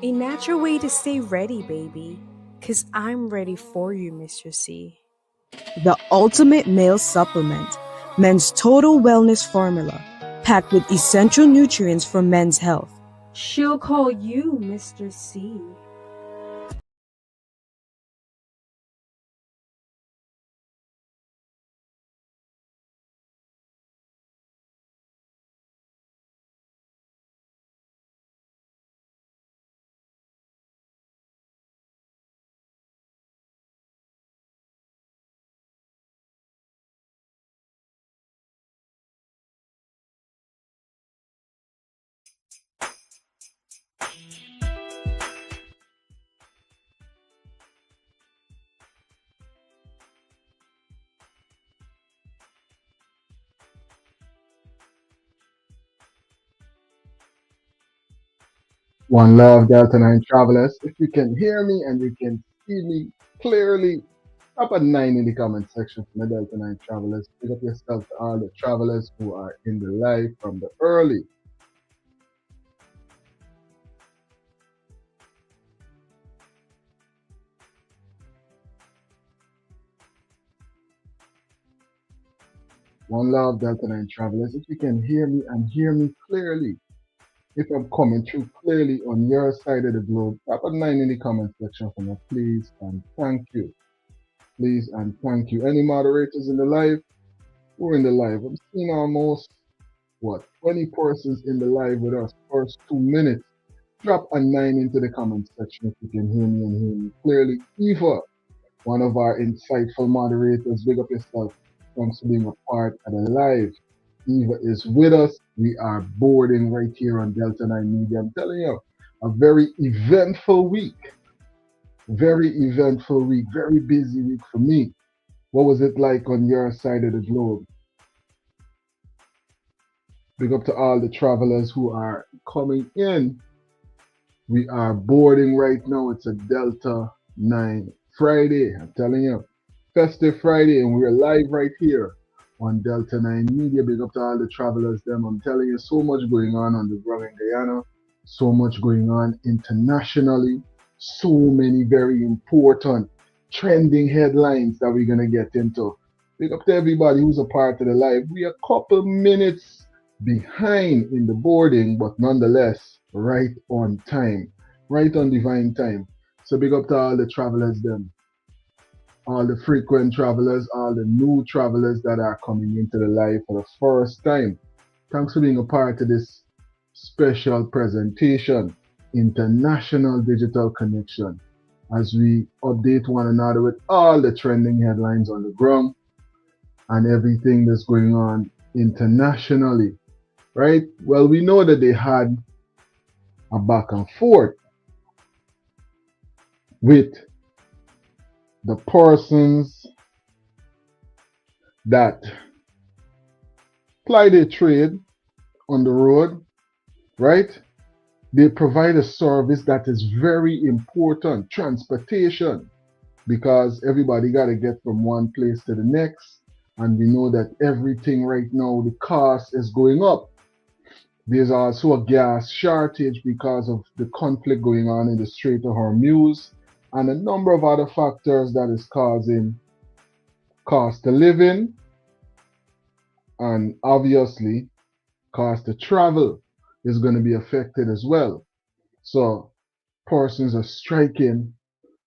A natural way to stay ready, baby. Cause I'm ready for you, Mr. C. The ultimate male supplement, men's total wellness formula, packed with essential nutrients for men's health. She'll call you Mr. C. One love, Delta 9 travelers. If you can hear me and you can see me clearly, drop a 9 in the comment section for the Delta 9 travelers. Pick up yourself to all the travelers who are in the live from the early. One love, Delta 9 travelers. If you can hear me and hear me clearly, if I'm coming through clearly on your side of the globe, drop a 9 in the comment section for me, please and thank you. Please and thank you. Any moderators in the live? We're in the live. I'm seeing almost 20 persons in the live with us. First 2 minutes. Drop a 9 into the comment section if you can hear me and hear me clearly. Eva, one of our insightful moderators, big up yourself. Thanks for being a part of the live. Eva is with us. We are boarding right here on Delta 9 Media. I'm telling you, a very eventful week. Very eventful week. Very busy week for me. What was it like on your side of the globe? Big up to all the travelers who are coming in. We are boarding right now. It's a Delta 9 Friday. I'm telling you, festive Friday, and we're live right here on Delta 9 Media. Big up to all the travelers. I'm telling you, so much going on the ground in Guyana, so much going on internationally, so many very important trending headlines that we're gonna get into. Big up to everybody who's a part of the live. We are a couple minutes behind in the boarding, but nonetheless, right on time, right on divine time. So big up to all the travelers, all the frequent travelers, all the new travelers that are coming into the live for the first time. Thanks for being a part of this special presentation, International Digital Connection, as we update one another with all the trending headlines on the ground and everything that's going on internationally. Right? Well, we know that they had a back and forth with the persons that ply their trade on the road, right? They provide a service that is very important, transportation, because everybody got to get from one place to the next. And we know that everything right now, the cost is going up. There's also a gas shortage because of the conflict going on in the Strait of Hormuz and a number of other factors that is causing cost of living and obviously cost of travel is going to be affected as well. So persons are striking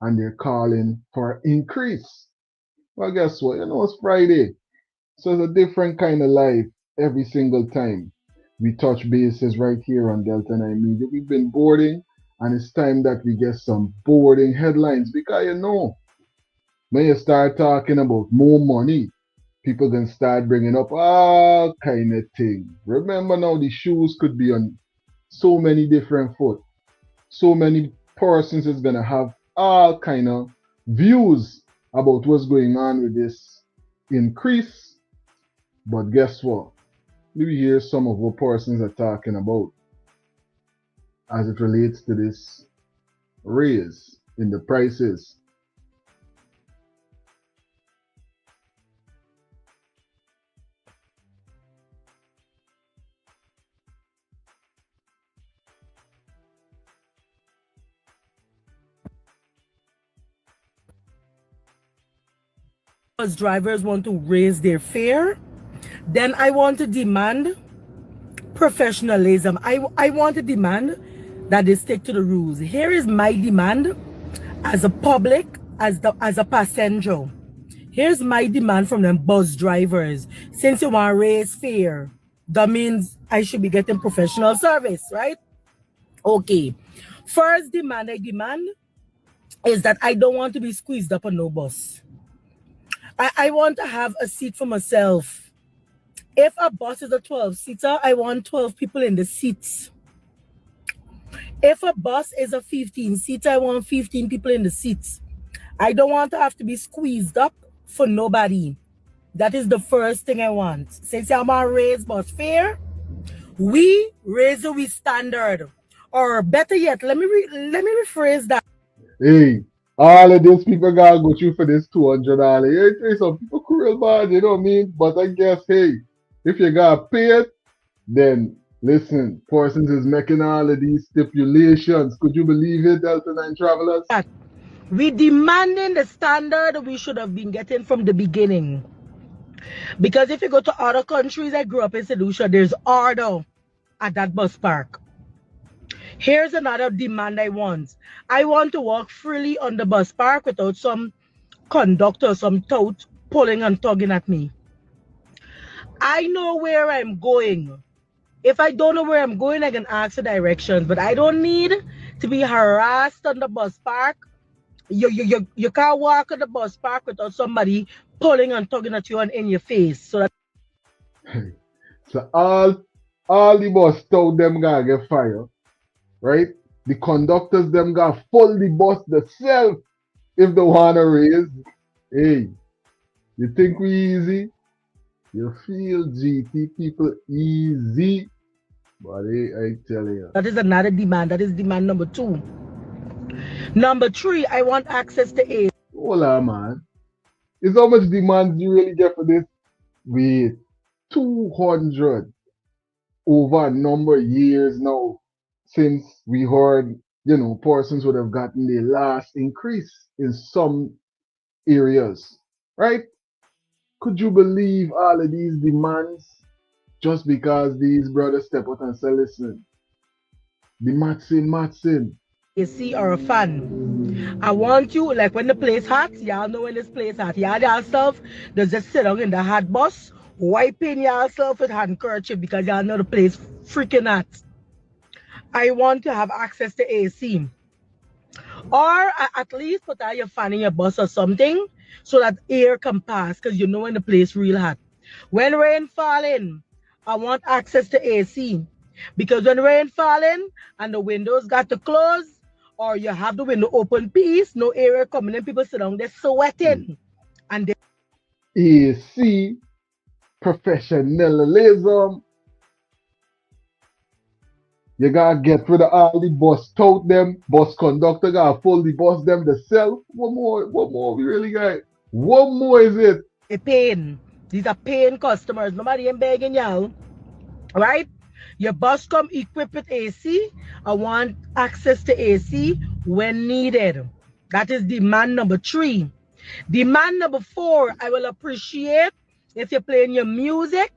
and they're calling for increase. Well, guess what? It's Friday. So it's a different kind of life every single time we touch bases right here on Delta 9 Media. We've been boarding, and it's time that we get some boarding headlines because when you start talking about more money, people can start bringing up all kind of things. Remember now, the shoes could be on so many different foot. So many persons is gonna have all kind of views about what's going on with this increase. But guess what? We hear some of what persons are talking about as it relates to this raise in the prices. Bus drivers want to raise their fare, then I want to demand professionalism. I want to demand that they stick to the rules. Here is my demand as a public, as a passenger. Here's my demand from them bus drivers. Since you want to raise fare, that means I should be getting professional service, right? Okay. First demand I demand is that I don't want to be squeezed up on no bus. I want to have a seat for myself. If a bus is a 12-seater, I want 12 people in the seats. If a bus is a 15-seater, I want 15 people in the seats. I don't want to have to be squeezed up for nobody. That is the first thing I want. Since I'm going to raise bus fare, we raise the standard. Or better yet, let me rephrase that. Hey, all of these people gotta go through for this $200. Hey, some people cruel bad, you know what I mean? But I guess, hey, if you gotta pay it, then listen, Parsons is making all of these stipulations. Could you believe it, Delta 9 travelers? We demanding the standard we should have been getting from the beginning. Because if you go to other countries, I grew up in St. Lucia, there's order at that bus park. Here's another demand I want. I want to walk freely on the bus park without some conductor, some tout pulling and tugging at me. I know where I'm going. If I don't know where I'm going, I can ask the directions, but I don't need to be harassed on the bus park. You can't walk on the bus park without somebody pulling and tugging at you and in your face. So that So all the bus told them gotta get fired, right? The conductors them gotta full the bus themselves if they wanna raise. Hey, you think we easy? You feel GT people easy, but hey, I tell you. that is another demand. That is demand number 2. Number 3, I want access to aid. Hold on, man. Is how much demand you really get for this? Wait, 200 over a number of years now since we heard, persons would have gotten the last increase in some areas, right? Could you believe all of these demands just because these brothers step out and say, listen, the Matson. AC or a fan. I want you, like when the place hot, y'all know when this place hot. Y'all yourself, they just sit down in the hot bus, wiping yourself with handkerchief because y'all know the place freaking hot. I want to have access to AC. Or at least put out your fan in your bus or something so that air can pass because you know when the place real hot. When rain falling, I want access to AC. Because when rain falling and the windows got to close, or you have the window open piece, no air coming in, people sit down, they're sweating. And they AC, professionalism. You gotta get rid of all the bus tout them, bus conductor gotta pull the bus them themselves. What more we really got? What more is it? paying. These are paying customers. Nobody ain't begging y'all. Right? Your bus come equipped with AC. I want access to AC when needed. That is demand number 3. Demand number 4, I will appreciate if you're playing your music.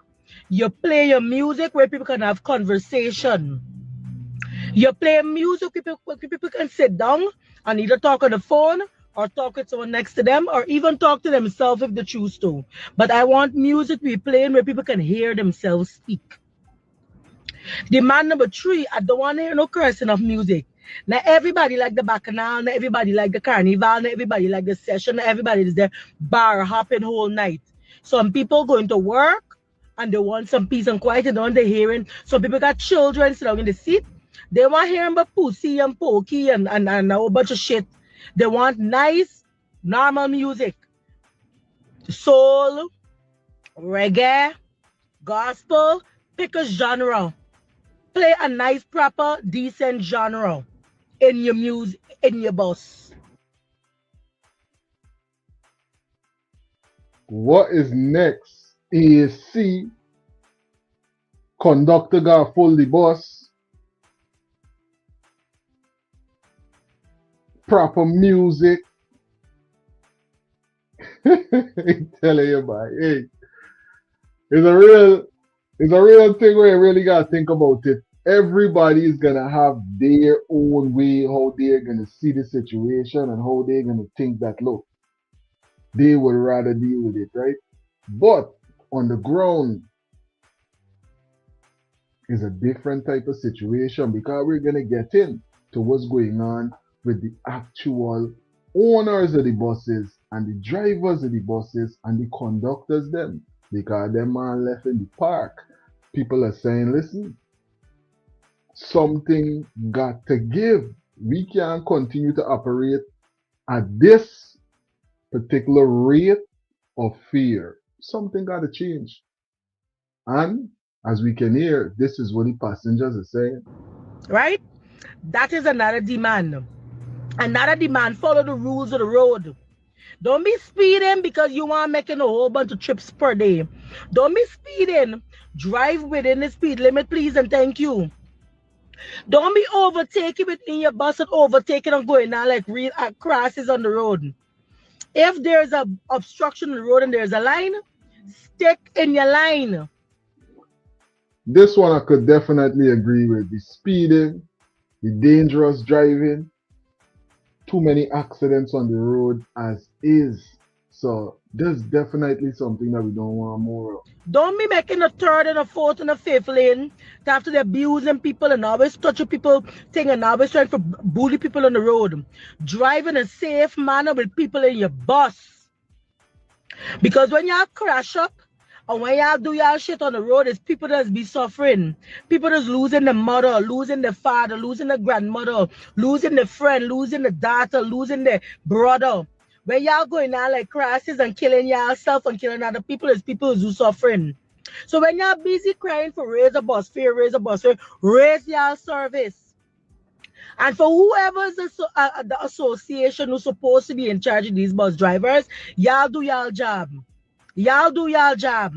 You play your music where people can have conversation. You play music where people can sit down and either talk on the phone or talk with someone next to them or even talk to themselves if they choose to. But I want music to be playing where people can hear themselves speak. Demand number 3, I don't want to hear no cursing of music. Now everybody like the bacchanal, now everybody like the carnival, now everybody like the session, now everybody is there bar hopping whole night. Some people going to work and they want some peace and quiet and don't want the hearing. Some people got children sitting in the seat. They want hearing about pussy and pokey and a whole bunch of shit. They want nice, normal music. Soul, reggae, gospel, pick a genre. Play a nice, proper, decent genre in your music, in your bus. What is next? AC, conductor gotta pull the bus, proper music, I'm telling you, boy. Hey, it's a real, it's a real thing where you really gotta think about it. Everybody is gonna have their own way how they're gonna see the situation and how they're gonna think that look, they would rather deal with it, right? But on the ground is a different type of situation because we're gonna get in to what's going on with the actual owners of the buses and the drivers of the buses and the conductors them because them man left in the park. People are saying, listen, something got to give. We can't continue to operate at this particular rate of fear. Something got to change. And as we can hear, this is what the passengers are saying. Right? That is another demand. Another demand, follow the rules of the road. Don't be speeding because you want making a whole bunch of trips per day. Don't be speeding. Drive within the speed limit, please, and thank you. Don't be overtaking within your bus and overtaking and going down like real crosses on the road. If there's a obstruction on the road and there's a line, stick in your line. This one I could definitely agree with. The speeding, the dangerous driving, too many accidents on the road as is. So there's definitely something that we don't want more of. Don't be making a third and a fourth and a fifth lane to have to be abusing people and always touching people thing and always trying to bully people on the road. Drive in a safe manner with people in your bus. Because when y'all crash up and when y'all do y'all shit on the road, it's people that's be suffering. People that's losing their mother, losing their father, losing their grandmother, losing their friend, losing their daughter, losing their brother. When y'all going out like crashes and killing yourself and killing other people, it's people who suffering. So when y'all busy crying for raise a bus fare, raise y'all service. And for whoever's the association who's supposed to be in charge of these bus drivers, y'all do y'all job. Y'all do y'all job.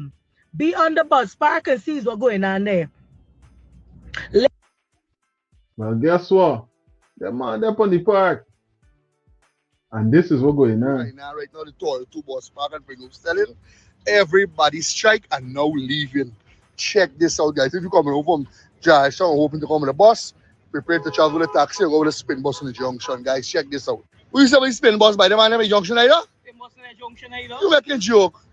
Be on the bus, park and see what's going on there. Well, guess what? The man up on the park. And this is what's going on. Right now, the two bus park and bring up selling. Everybody strike and now leaving. Check this out, guys. If you're coming over from Georgetown, hoping to come on the bus, prepare to travel with a taxi or go with a spin bus on the junction, guys. Check this out. Who is the spin bus by the man in the junction either? Spin bus in the junction either? You making a joke?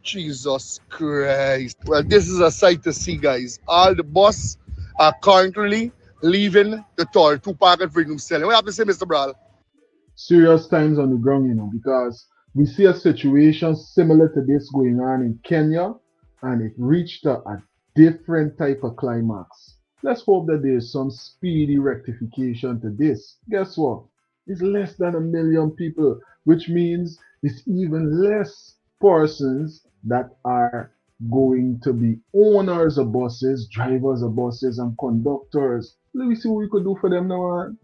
Jesus Christ. Well, this is a sight to see, guys. All the bus are currently leaving the toll to park and freedom selling. What have to say, Mr. Brawl? Serious times on the ground, because we see a situation similar to this going on in Kenya, and it reached a different type of climax. Let's hope that there's some speedy rectification to this. Guess what? It's less than 1 million people, which means it's even less persons that are going to be owners of buses, drivers of buses, and conductors. Let me see what we could do for them now, man.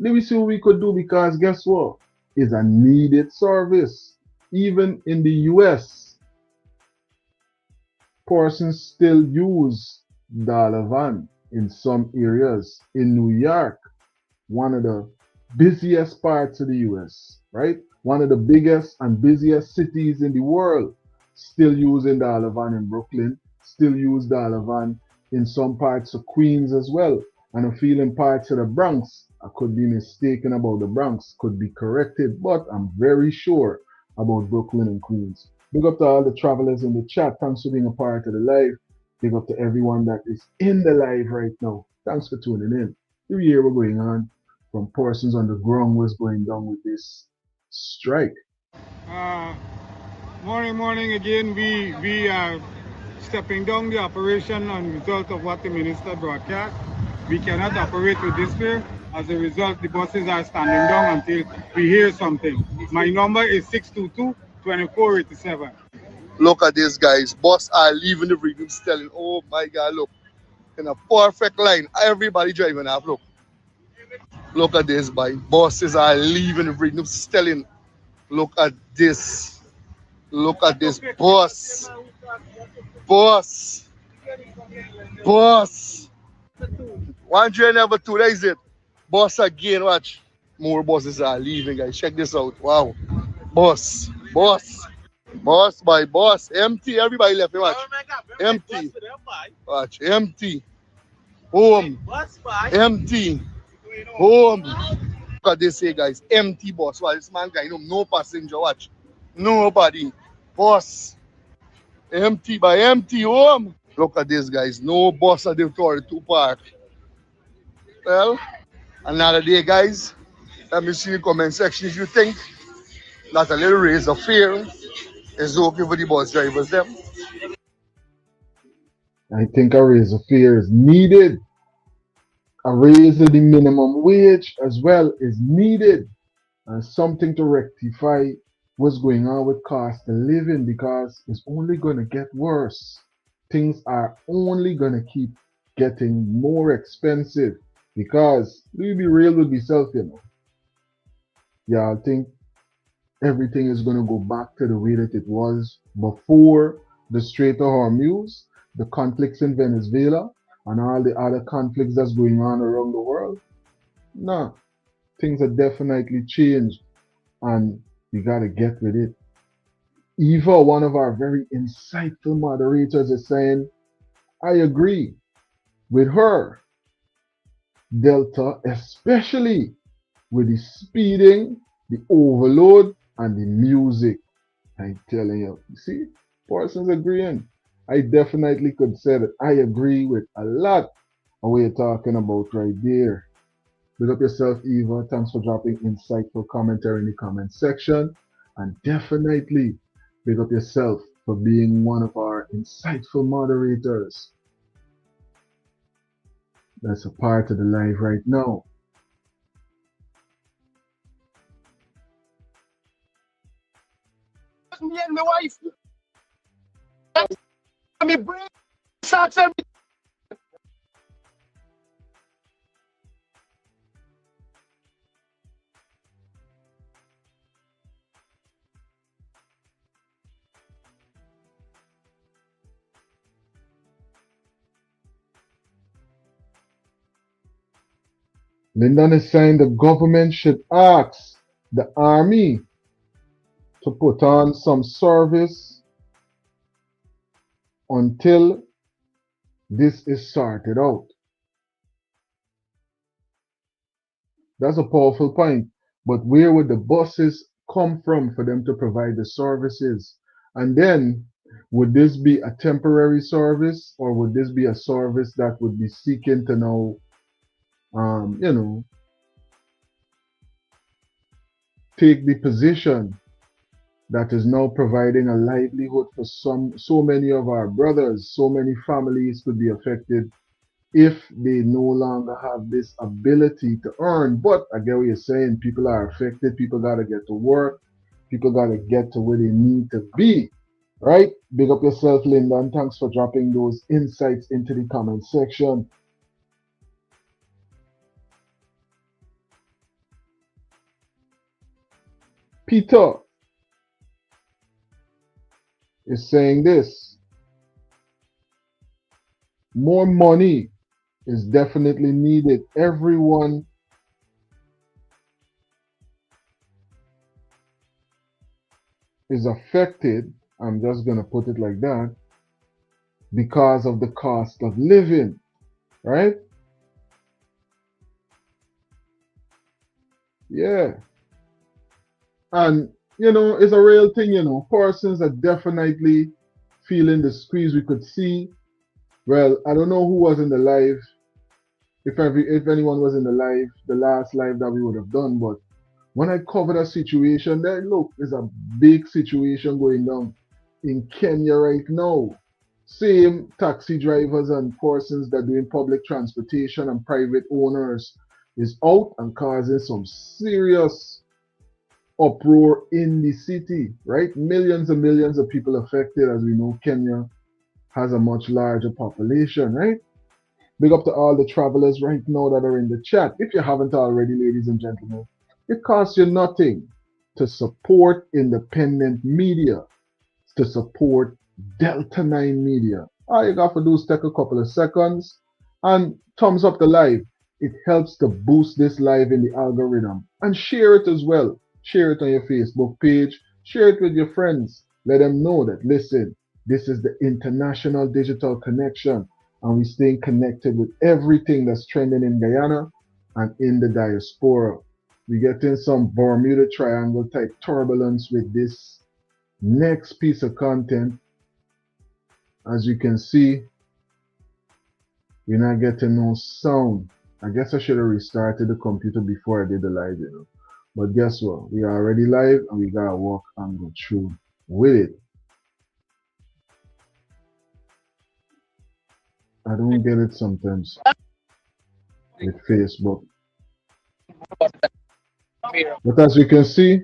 Let me see what we could do because guess what? It's a needed service. Even in the US, persons still use dollar van in some areas. In New York, one of the busiest parts of the US, right? One of the biggest and busiest cities in the world, still using dollar van in Brooklyn, still use dollar van in some parts of Queens as well. And I feel in parts of the Bronx. I could be mistaken about the Bronx, could be corrected, but I'm very sure about Brooklyn and Queens. Big up to all the travelers in the chat. Thanks for being a part of the live. Big up to everyone that is in the live right now. Thanks for tuning in. You hear what's going on from persons on the ground, what's going down with this strike. Morning again. We are stepping down the operation on result of what the minister broadcast. We cannot operate with this fare. As a result, the buses are standing down until we hear something. My number is 622-2487. Look at this, guys. Bus are leaving the freedom selling. Oh my God, look. In a perfect line. Everybody driving up, look. Look at this, boy. Buses are leaving the freedom selling. Look at this. Look at this bus. Bus. 1 train number 2, that is it. Bus again, watch. More buses are leaving, guys. Check this out. Wow. Bus. Boss. Boss by boss. Empty. Everybody left. Watch. Empty. Watch. Empty. Home. Empty. Home. Look at this here, guys. Empty boss. Well, this man guy, no passenger. Watch. Nobody. Boss. Empty by empty home. Look at this, guys. No bus at the authority to park. Well, another day, guys. Let me see in the comment section if you think that a little raise of fare is okay for the bus drivers them. I think a raise of fare is needed. A raise of the minimum wage as well is needed. And something to rectify what's going on with cost of living, because it's only going to get worse. Things are only going to keep getting more expensive because we be real with yourself, Yeah, I think everything is going to go back to the way that it was before the Strait of Hormuz, the conflicts in Venezuela, and all the other conflicts that's going on around the world. No, things have definitely changed, and we got to get with it. Eva, one of our very insightful moderators, is saying, I agree with her. Delta, especially with the speeding, the overload, and the music. I'm telling you, see, persons agreeing. I definitely could say that I agree with a lot of what you're talking about right there. Big up yourself, Eva. Thanks for dropping insightful commentary in the comment section. And definitely big up yourself for being one of our insightful moderators. That's a part of the live right now. Me and my wife. Me brain socks and Lyndon is saying the government should ask the army to put on some service until this is sorted out. That's a powerful point. But where would the buses come from for them to provide the services? And then, would this be a temporary service, or would this be a service that would be seeking to now, take the position that is now providing a livelihood for so many of our brothers? So many families could be affected if they no longer have this ability to earn. But I get what you're saying. People are affected. People got to get to work. People got to get to where they need to be, right? Big up yourself, Linda, and thanks for dropping those insights into the comment section. Peter is saying this: more money is definitely needed. Everyone is affected, I'm just going to put it like that, because of the cost of living, right? Yeah. And, it's a real thing, persons are definitely feeling the squeeze. We could see, well, I don't know who was in the live, if anyone was in the live, the last live that we would have done, but when I covered a situation, there, look, there's a big situation going on in Kenya right now. Same taxi drivers and persons that are doing public transportation and private owners is out and causing some serious uproar in the city, right? Millions and millions of people affected. As we know, Kenya has a much larger population, right? Big up to all the travelers right now that are in the chat. If you haven't already, ladies and gentlemen, it costs you nothing to support independent media, to support Delta 9 Media. All you got to do is take a couple of seconds and thumbs up the live. It helps to boost this live in the algorithm. And share it as well. Share it on your Facebook page. Share it with your friends. Let them know that, listen, this is the international digital connection, and we're staying connected with everything that's trending in Guyana and in the diaspora. We're getting some Bermuda Triangle type turbulence with this next piece of content. As you can see, we're not getting no sound. I guess I should have restarted the computer before I did the live, you know. But guess what? We are already live and we gotta walk and go through with it. I don't get it sometimes with Facebook. But as you can see,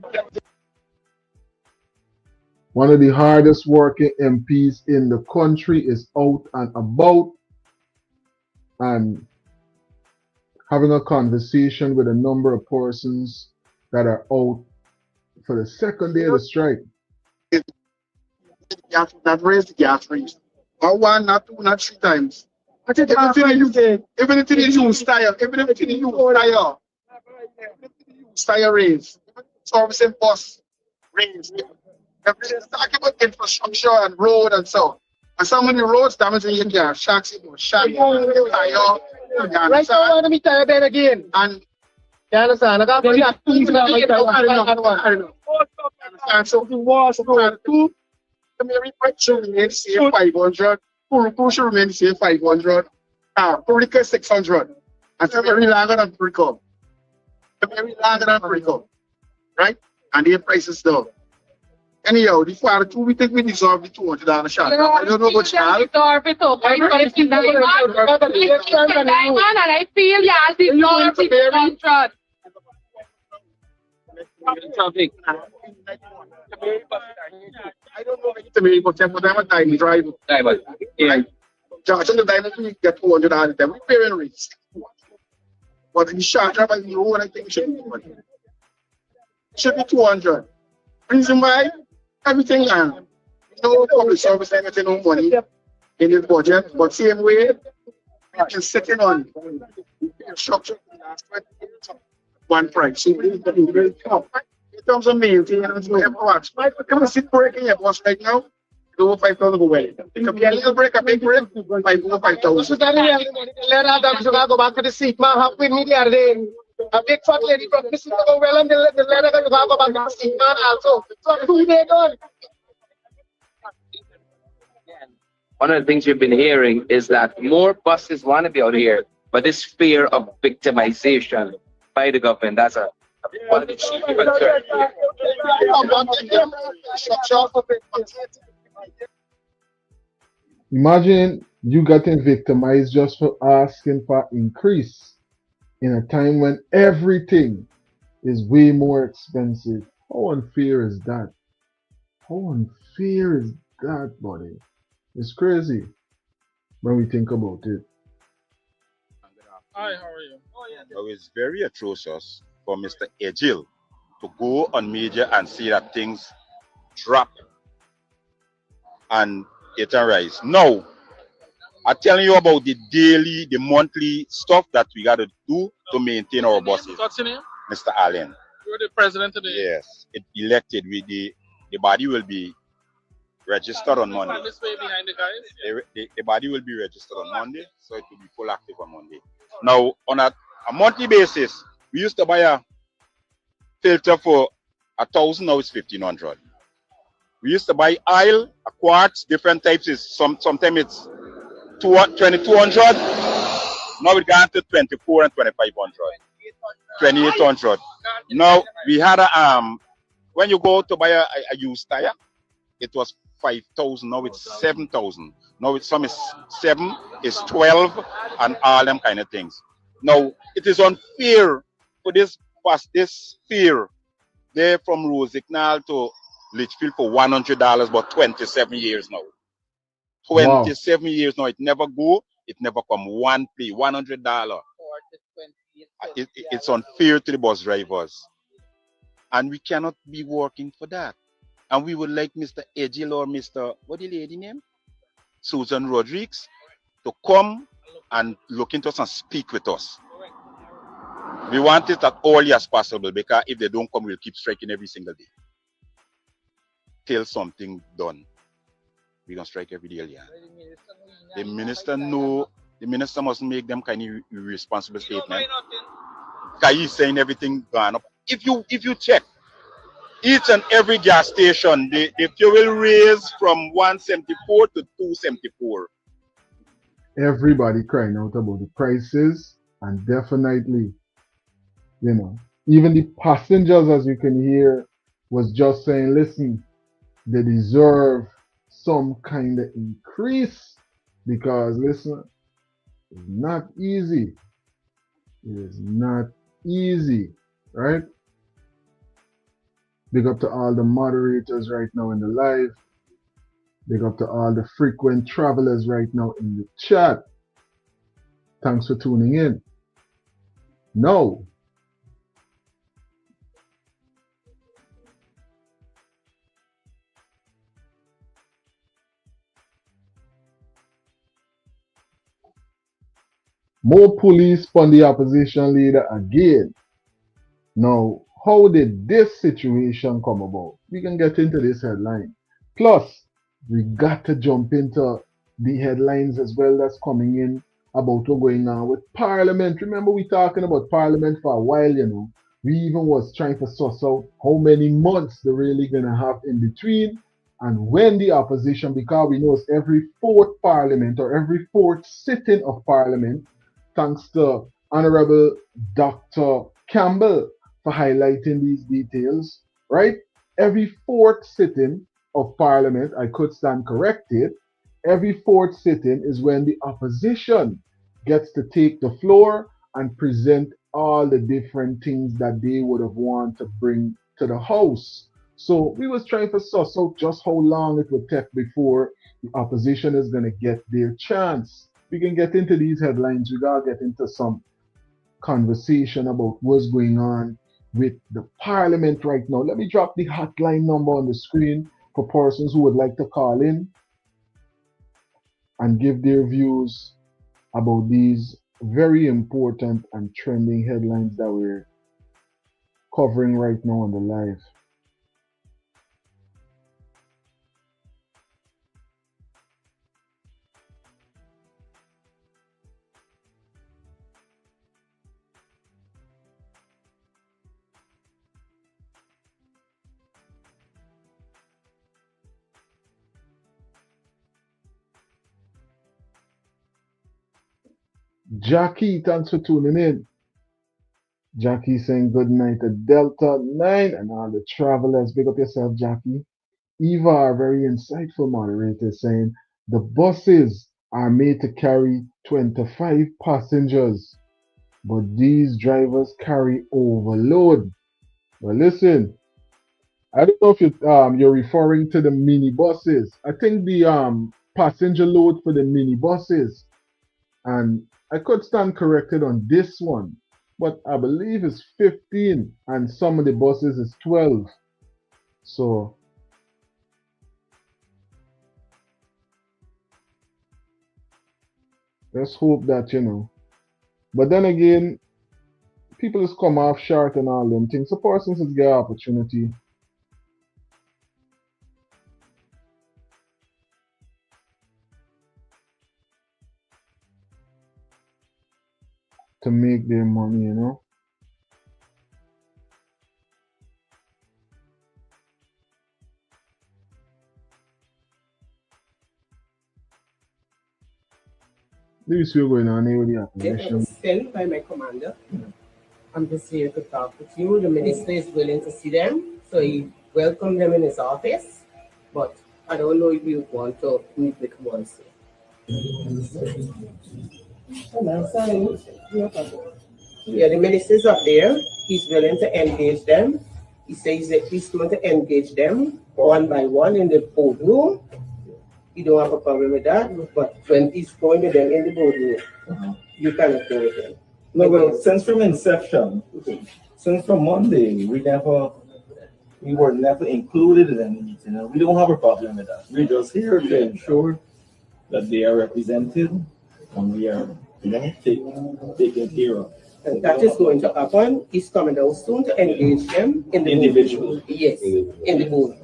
one of the hardest working MPs in the country is out and about and having a conversation with a number of persons that are out for the second day of the strike. That raised the gas rates. Not one, not two, not three times. Everything you style, everything you style raise. Servicing bus raise. Everything talking about infrastructure and road and so. And some of the roads damaged in India, shacks, shack, tire. Right now, let me tell you that again. And you understand? I got so the walls of two. The Mary should remain safe 500. Puru should remain safe 500. Purika 600. And the Mary longer than Purika. The Mary longer than Purika. Right? And their prices down. Anyhow, the quarter two, we think we deserve the $200 shot. I don't know about Charles. And I feel you as the deserve the contract. Traffic. I don't know if it's me, but I'm a time driver. Right? Josh and the diamond, we get $200 them. We pay in rates. But in short term, as you know, I think it should be 200. Reason why? Everything and no public service, anything, no money in this budget. But same way, we can sitting on structure one price. So in terms of maintenance, we have to watch. I can sit breaking your boss right now. Go 5,000 away. It could be a little break, a big break, 5,000. Go back to the seat, man. Have with me the other day. A big fat lady from the seat go well, and the letter go back to the seat, man. Also, so 2 days on. One of the things we've been hearing is that more buses want to be out here, but this fear of victimization by the government, that's one of the chief concerns. Imagine you getting victimized just for asking for increase in a time when everything is way more expensive. How unfair is that? How unfair is that, buddy? It's crazy when we think about it. Hi, how are you? So it's very atrocious for Mr. Ejil to go on media and see that things drop and it rise. Now, I'm telling you about the daily, the monthly stuff that we got to do to maintain our buses. What's your name? Mr. Allen. You're the president today. Yes, it elected with the body will be registered on Monday. This way behind the guys. The body will be registered on Monday, so it will be full active on Monday. Now, on a monthly basis, we used to buy a filter for 1,000, now it's 1,500. We used to buy oil, a quartz, different types. Sometimes it's 2,200. Now it's gone to 2,400 and 2,500. 2,800. Now we had a when you go to buy a used tire, it was 5,000. Now it's 7,000. Now it's some is 7, is 12, and all them kind of things. Now it is unfair for this fear. They're from Rosignal to Litchfield for $100, but 27 years now. 27 years now. It never go. It never come one play. $100. It's unfair to the bus drivers, and we cannot be working for that. And we would like Mr. Ejil or Mr. what the lady name? Susan Rodriguez to come and look into us and speak with us. We want it as early as possible, because if they don't come, we'll keep striking every single day. till something done. We're gonna strike every day, yeah. The minister know, the minister must make them kind of irresponsible statement. Because he's saying everything gone up. If you check each and every gas station, the fuel raise from 174 to 274. Everybody crying out about the prices, and definitely, you know, even the passengers, as you can hear, was just saying, listen, they deserve some kind of increase because, listen, it's not easy. It is not easy, right? Big up to all the moderators right now in the live. Big up to all the frequent travelers right now in the chat. Thanks for tuning in. Now, more police on the opposition leader again. Now, how did this situation come about? We can get into this headline. Plus, we got to jump into the headlines as well that's coming in about what's going on with Parliament. Remember, we talking about Parliament for a while, you know. We even was trying to suss out how many months they're really going to have in between and when the opposition, because we know it's every fourth Parliament or every fourth sitting of Parliament, thanks to Honorable Dr. Campbell for highlighting these details, right? Every fourth sitting of Parliament, I could stand corrected, every fourth sitting is when the opposition gets to take the floor and present all the different things that they would have wanted to bring to the House. So we was trying to suss out just how long it would take before the opposition is going to get their chance. We can get into these headlines. We gotta get into some conversation about what's going on with the Parliament right now. Let me drop the hotline number on the screen for persons who would like to call in and give their views about these very important and trending headlines that we're covering right now on the live. Jackie, thanks for tuning in. Jackie saying good night at Delta 9 and all the travelers. Big up yourself, Jackie. Eva, a very insightful moderator, saying the buses are made to carry 25 passengers, but these drivers carry overload. Well, listen, I don't know if you're referring to the mini buses. I think the passenger load for the mini buses, and I could stand corrected on this one, but I believe it's 15 and some of the buses is 12. So let's hope that, you know. But then again, people just come off short and all them things. So persons just get an opportunity to make their money, you know. This is going on here with the opposition. Sent by my commander. I'm just here to talk with you. The minister is willing to see them, so he welcomed them in his office. But I don't know if you want to meet with once. Yeah, the minister is up there. He's willing to engage them. He says that he's going to engage them one by one in the boardroom. You don't have a problem with that, but when he's going to them in the boardroom, you cannot go with them. No, well, since from inception, since from Monday, we were never included in any meeting. We don't have a problem with that. We're just here to ensure that they are represented and we are taken care of. And that is going to happen. He's coming out soon to engage them in the Individual. Yes, in the board.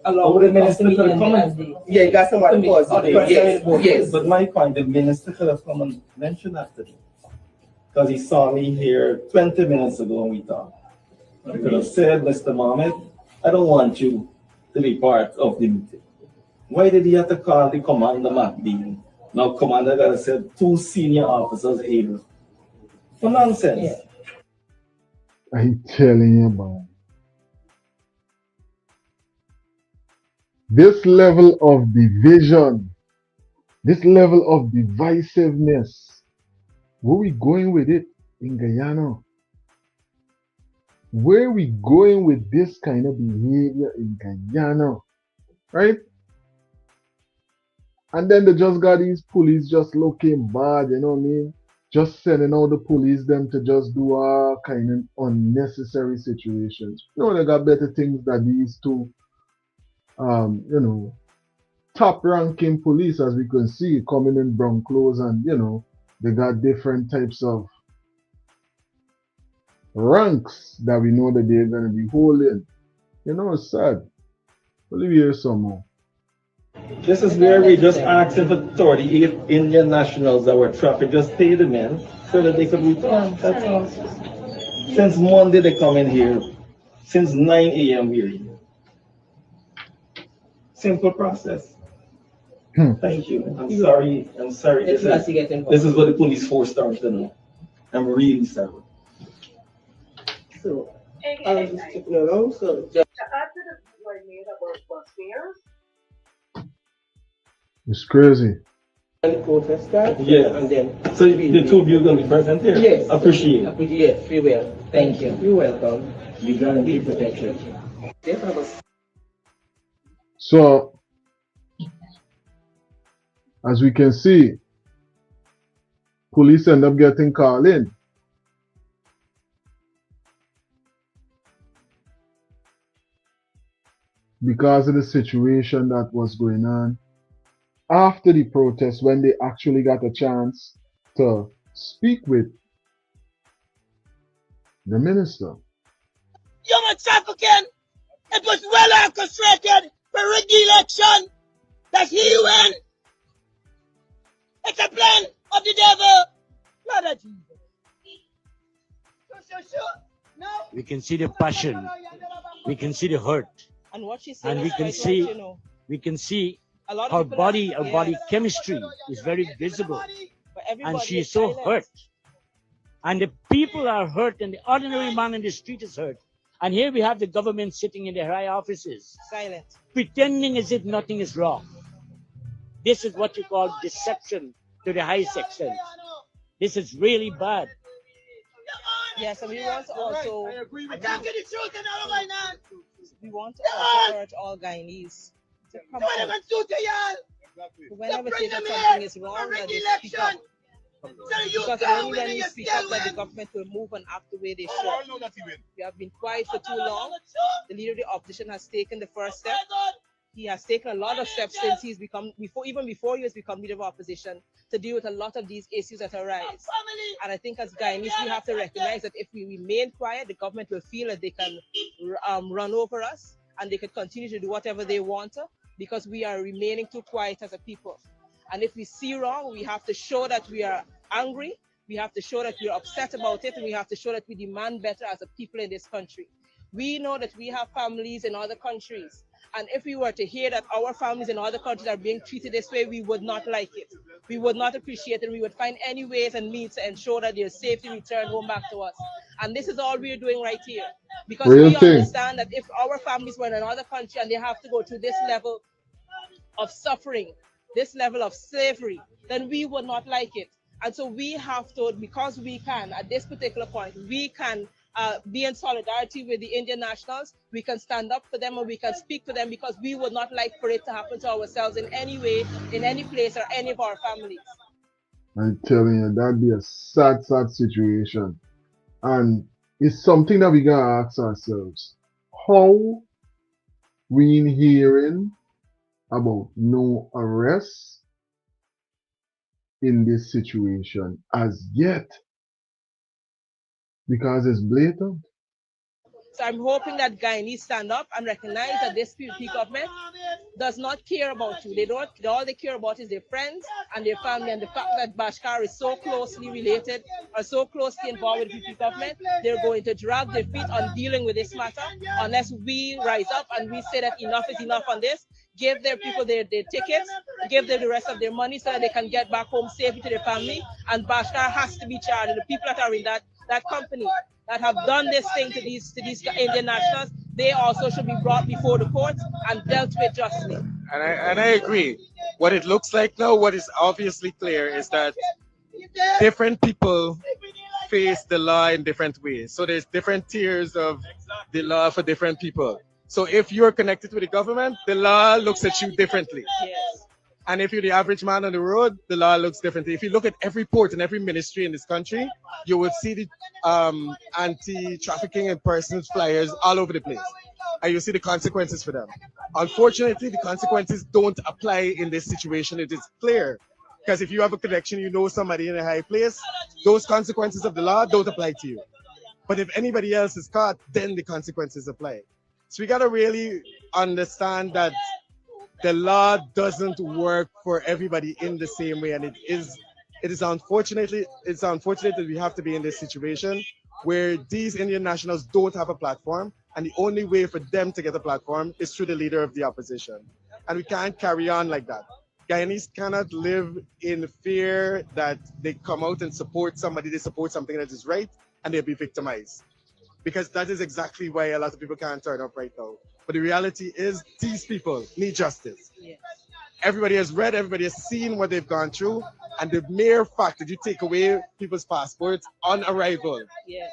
Along with the minister could have come and Yeah, you got somebody pause. Yes. But my point, the minister could have come and mentioned that to me. Because he saw me here 20 minutes ago and we talked. He could have said, Mr. Mohammed, I don't want you to be part of the meeting. Why did he have to call the commander McBean? Now commander got to send 2 senior officers here. For nonsense. Yeah. I'm telling you, man. This level of division, this level of divisiveness, where we going with it in Guyana? Where are we going with this kind of behavior in Guyana? Right? And then they just got these police just looking bad, you know what I mean? Just sending out the police them to just do all kind of unnecessary situations. You know, they got better things than these two, you know, top ranking police, as we can see, coming in brown clothes, and you know, they got different types of ranks that we know that they're gonna be holding. You know, it's sad. We'll leave here some more. This is where we just asking for 38 Indian nationals that were trafficked, just pay the men so that they could return. That's all. Since Monday they come in here. Since 9 a.m. we're here. Simple process. Thank you. I'm sorry. This is what the police force started to know. I'm really sorry. So, I was just checking along. So, just were made about bus fares. It's crazy. and protest that. Yeah. And then. So the 2 of you are going to be present here? Yes. Appreciate it. Yes, we will. Thank you. You're welcome. You guarantee protection. So, as we can see, police end up getting called in. Because of the situation that was going on after the protest, when they actually got a chance to speak with the minister. Human trafficking, it was well orchestrated for rig the election that he win. It's a plan of the devil. Blood of Jesus. No. We can see the passion. We can see the hurt. And what she And we can see her body chemistry is very visible. And she is so hurt. And the people are hurt, and the ordinary man in the street is hurt. And here we have the government sitting in their high offices, silent, pretending as if nothing is wrong. This is what you call deception to the highest extent. This is really bad. Yes, and we want to also. I agree with we want to also urge all Guyanese to come out. Whenever they say that something is wrong, that they speak up. Because only when we speak up that the government will move and act the way they should. We have been quiet for too long. The leader of the opposition has taken the first step. He has taken a lot of steps since he's become, even before he has become leader of opposition, to deal with a lot of these issues that arise. And I think as Guyanese, we have to recognize that if we remain quiet, the government will feel that they can run over us and they can continue to do whatever they want to, because we are remaining too quiet as a people. And if we see wrong, we have to show that we are angry, we have to show that we are upset about it, and we have to show that we demand better as a people in this country. We know that we have families in other countries. And if we were to hear that our families in other countries are being treated this way, we would not like it. We would not appreciate it. We would find any ways and means to ensure that their safety return home back to us. And this is all we're doing right here. Because we understand that if our families were in another country and they have to go through this level of suffering, this level of slavery, then we would not like it. And so we have to, because we can, at this particular point, we can be in solidarity with the Indian nationals. We can stand up for them and we can speak for them, because we would not like for it to happen to ourselves in any way, in any place, or any of our families. I'm telling you, that'd be a sad, sad situation. And it's something that we gotta ask ourselves. How we in hearing about no arrest in this situation as yet? because it's blatant. So I'm hoping that Guyanese stand up and recognize that this PPP government does not care about you. They don't. All they care about is their friends and their family. And the fact that Bashkar is so closely related or so closely involved with the PPP government, they're going to drag their feet on dealing with this matter unless we rise up and we say that enough is enough on this. Give their people their tickets, give them the rest of their money so that they can get back home safely to their family. And Bashkar has to be charged. And the people that are in that company that have done this thing to these Indian nationals, they also should be brought before the courts and dealt with justly. And I agree. What it looks like now, what is obviously clear is that different people face the law in different ways. So there's different tiers of the law for different people. So if you're connected to the government, the law looks at you differently. Yes. And if you're the average man on the road, the law looks differently. If you look at every port and every ministry in this country, you will see the anti-trafficking in persons flyers all over the place. And you see the consequences for them. Unfortunately, the consequences don't apply in this situation. It is clear. Because if you have a connection, you know somebody in a high place, those consequences of the law don't apply to you. But if anybody else is caught, then the consequences apply. So we got to really understand that the law doesn't work for everybody in the same way, and it is unfortunate that we have to be in this situation where these Indian nationals don't have a platform, and the only way for them to get a platform is through the leader of the opposition. And we can't carry on like that. Guyanese cannot live in fear that they come out and support somebody, they support something that is right, and they'll be victimized. Because that is exactly why a lot of people can't turn up right now. But the reality is these people need justice. Yes. Everybody has read, everybody has seen what they've gone through. And the mere fact that you take away people's passports on arrival Yes.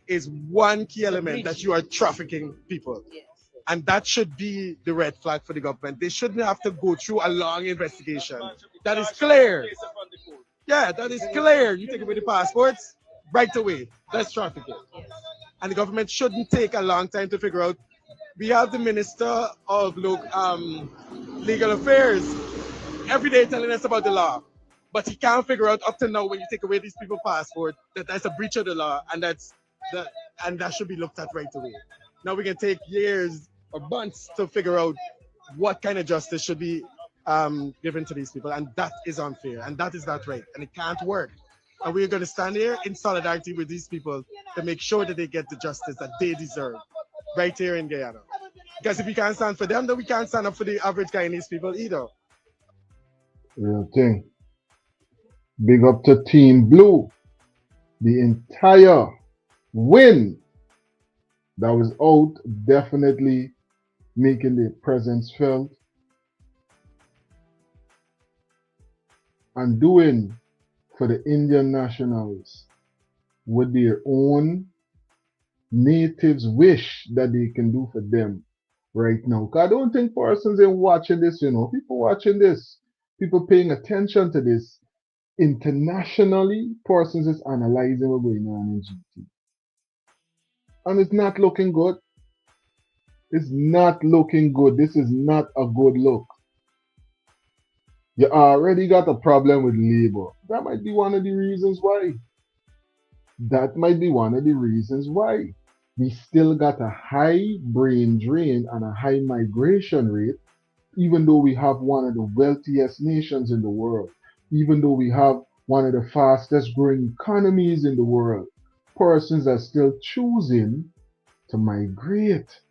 is one key element that you are trafficking people. Yes. And that should be the red flag for the government. They shouldn't have to go through a long investigation. That is clear. Yeah, that is clear. You take away the passports right away. That's trafficking. Yes. And the government shouldn't take a long time to figure out. We have the Minister of Legal Affairs every day telling us about the law, but he can't figure out up to now when you take away these people's passport that that's a breach of the law, and that should be looked at right away. Now we can take years or months to figure out what kind of justice should be given to these people, and that is unfair, and that is not right, and it can't work. And we're going to stand here in solidarity with these people to make sure that they get the justice that they deserve right here in Guyana. Because if we can't stand for them, then we can't stand up for the average Guyanese people either. Real thing. Big up to Team Blue. The entire win that was out, definitely making their presence felt. And doing for the Indian nationals what their own natives wish that they can do for them right now. Because I don't think persons are watching this, people watching this, people paying attention to this. Internationally, persons is analyzing what's going on in GT. And it's not looking good. It's not looking good. This is not a good look. You already got a problem with labor. That might be one of the reasons why. We still got a high brain drain and a high migration rate, even though we have one of the wealthiest nations in the world, even though we have one of the fastest growing economies in the world. Persons are still choosing to migrate.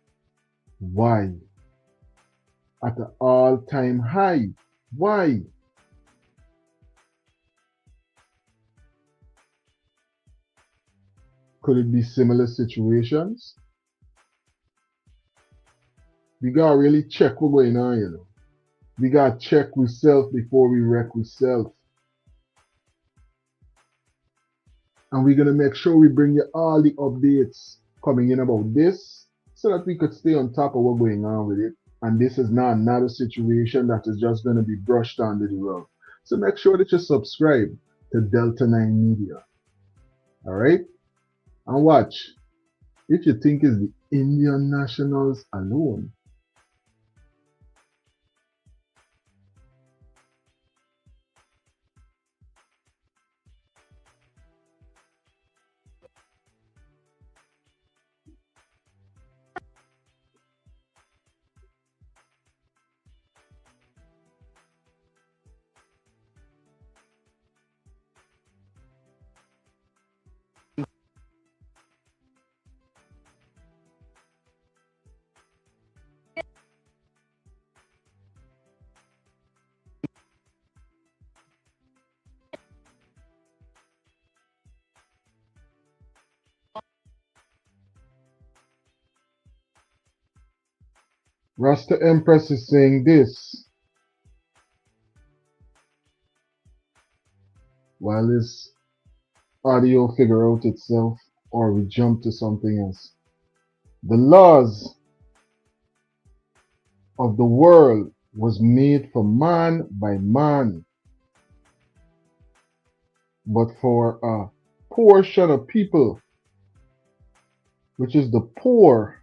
Why? At an all-time high. Why? Could it be similar situations? We gotta really check what's going on, We gotta check ourselves before we wreck ourselves. And we're gonna make sure we bring you all the updates coming in about this so that we could stay on top of what's going on with it. And this is not another situation that is just gonna be brushed under the rug. So make sure that you subscribe to Delta 9 Media. Alright? And watch. If you think it's the Indian nationals alone, Rasta Empress is saying this while this audio figure out itself, or we jump to something else. The laws of the world was made for man by man, but for a portion of people, which is the poor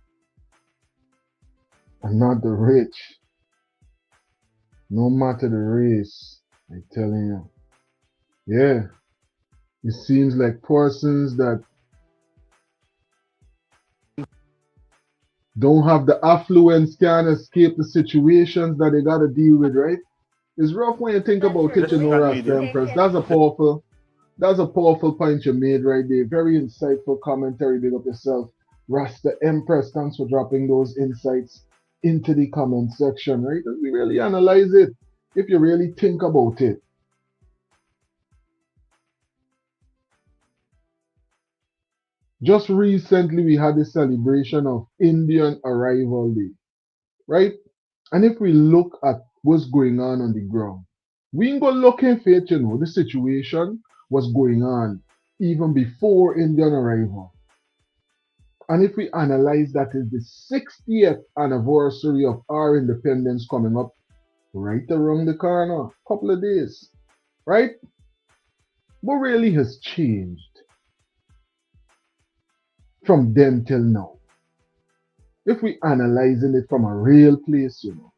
and not the rich, no matter the race. I'm telling you. Yeah, it seems like persons that don't have the affluence can escape the situations that they gotta deal with, right? It's rough when you think about it, you know, Rasta Empress. That's a powerful point you made right there. Very insightful commentary. Big up yourself. Rasta Empress, thanks for dropping those insights into the comment section, right? As we really analyze it, if you really think about it. Just recently, we had the celebration of Indian Arrival Day, right? And if we look at what's going on the ground, we ain't gonna look in faith, you know, the situation was going on even before Indian arrival. And if we analyze that is the 60th anniversary of our independence coming up right around the corner, couple of days, right? What really has changed from then till now? If we analyzing it from a real place, you know.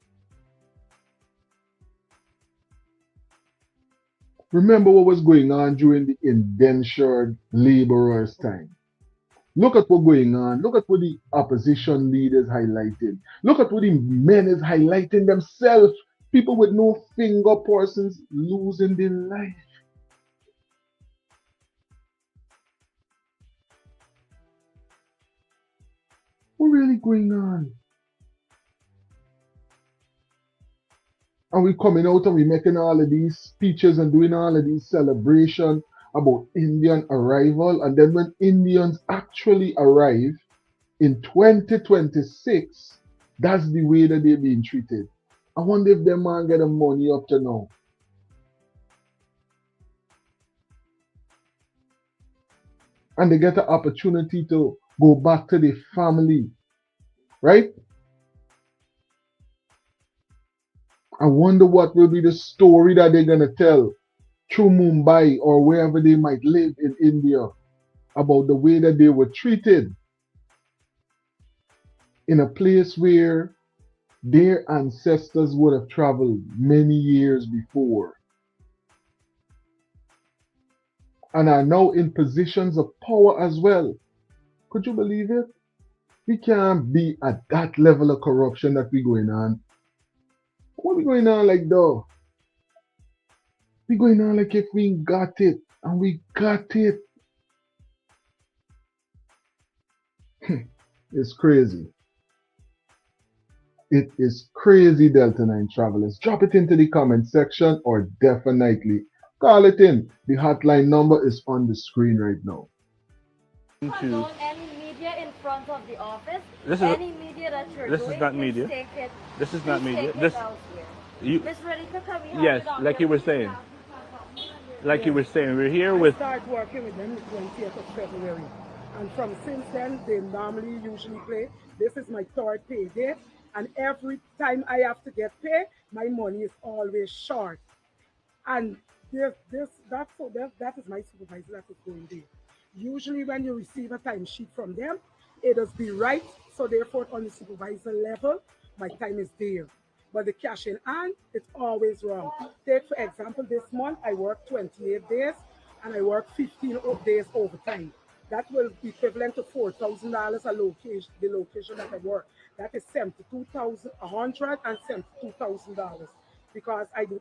Remember what was going on during the indentured laborers' time. Look at what's going on. Look at what the opposition leaders highlighted. Look at what the men is highlighting themselves. People with no finger, persons losing their life. What really going on? And we coming out and we making all of these speeches and doing all of these celebrations about Indian arrival. And then when Indians actually arrive in 2026, that's the way that they're being treated. I wonder if them man get the money up to now. And they get the opportunity to go back to their family, right? I wonder what will be the story that they're going to tell through Mumbai or wherever they might live in India about the way that they were treated in a place where their ancestors would have traveled many years before and are now in positions of power as well. Could you believe it? We can't be at that level of corruption that we're going on. What we going on like though? We going on like if we got it, and we got it. It's crazy. It is crazy, Delta 9 travelers. Drop it into the comment section or definitely call it in. The hotline number is on the screen right now. Alone, any media in front of the office, media that you're this doing, is not media. Take it, this is not media. This You, Miss Radhika, can we have yes, it on like you were saying. Like you were saying, we're here with. I start working with them the 20th of February. And from since then, they normally usually play. This is my third pay day. And every time I have to get paid, my money is always short. And that is my supervisor that is going there. Usually when you receive a timesheet from them, it does be right. So therefore, on the supervisor level, my time is there. But the cash in hand, it's always wrong. Take, for example, this month, I work 28 days and I work 15 days overtime. That will be equivalent to $4,000 a location, the location that I work. That is $172,000 because I do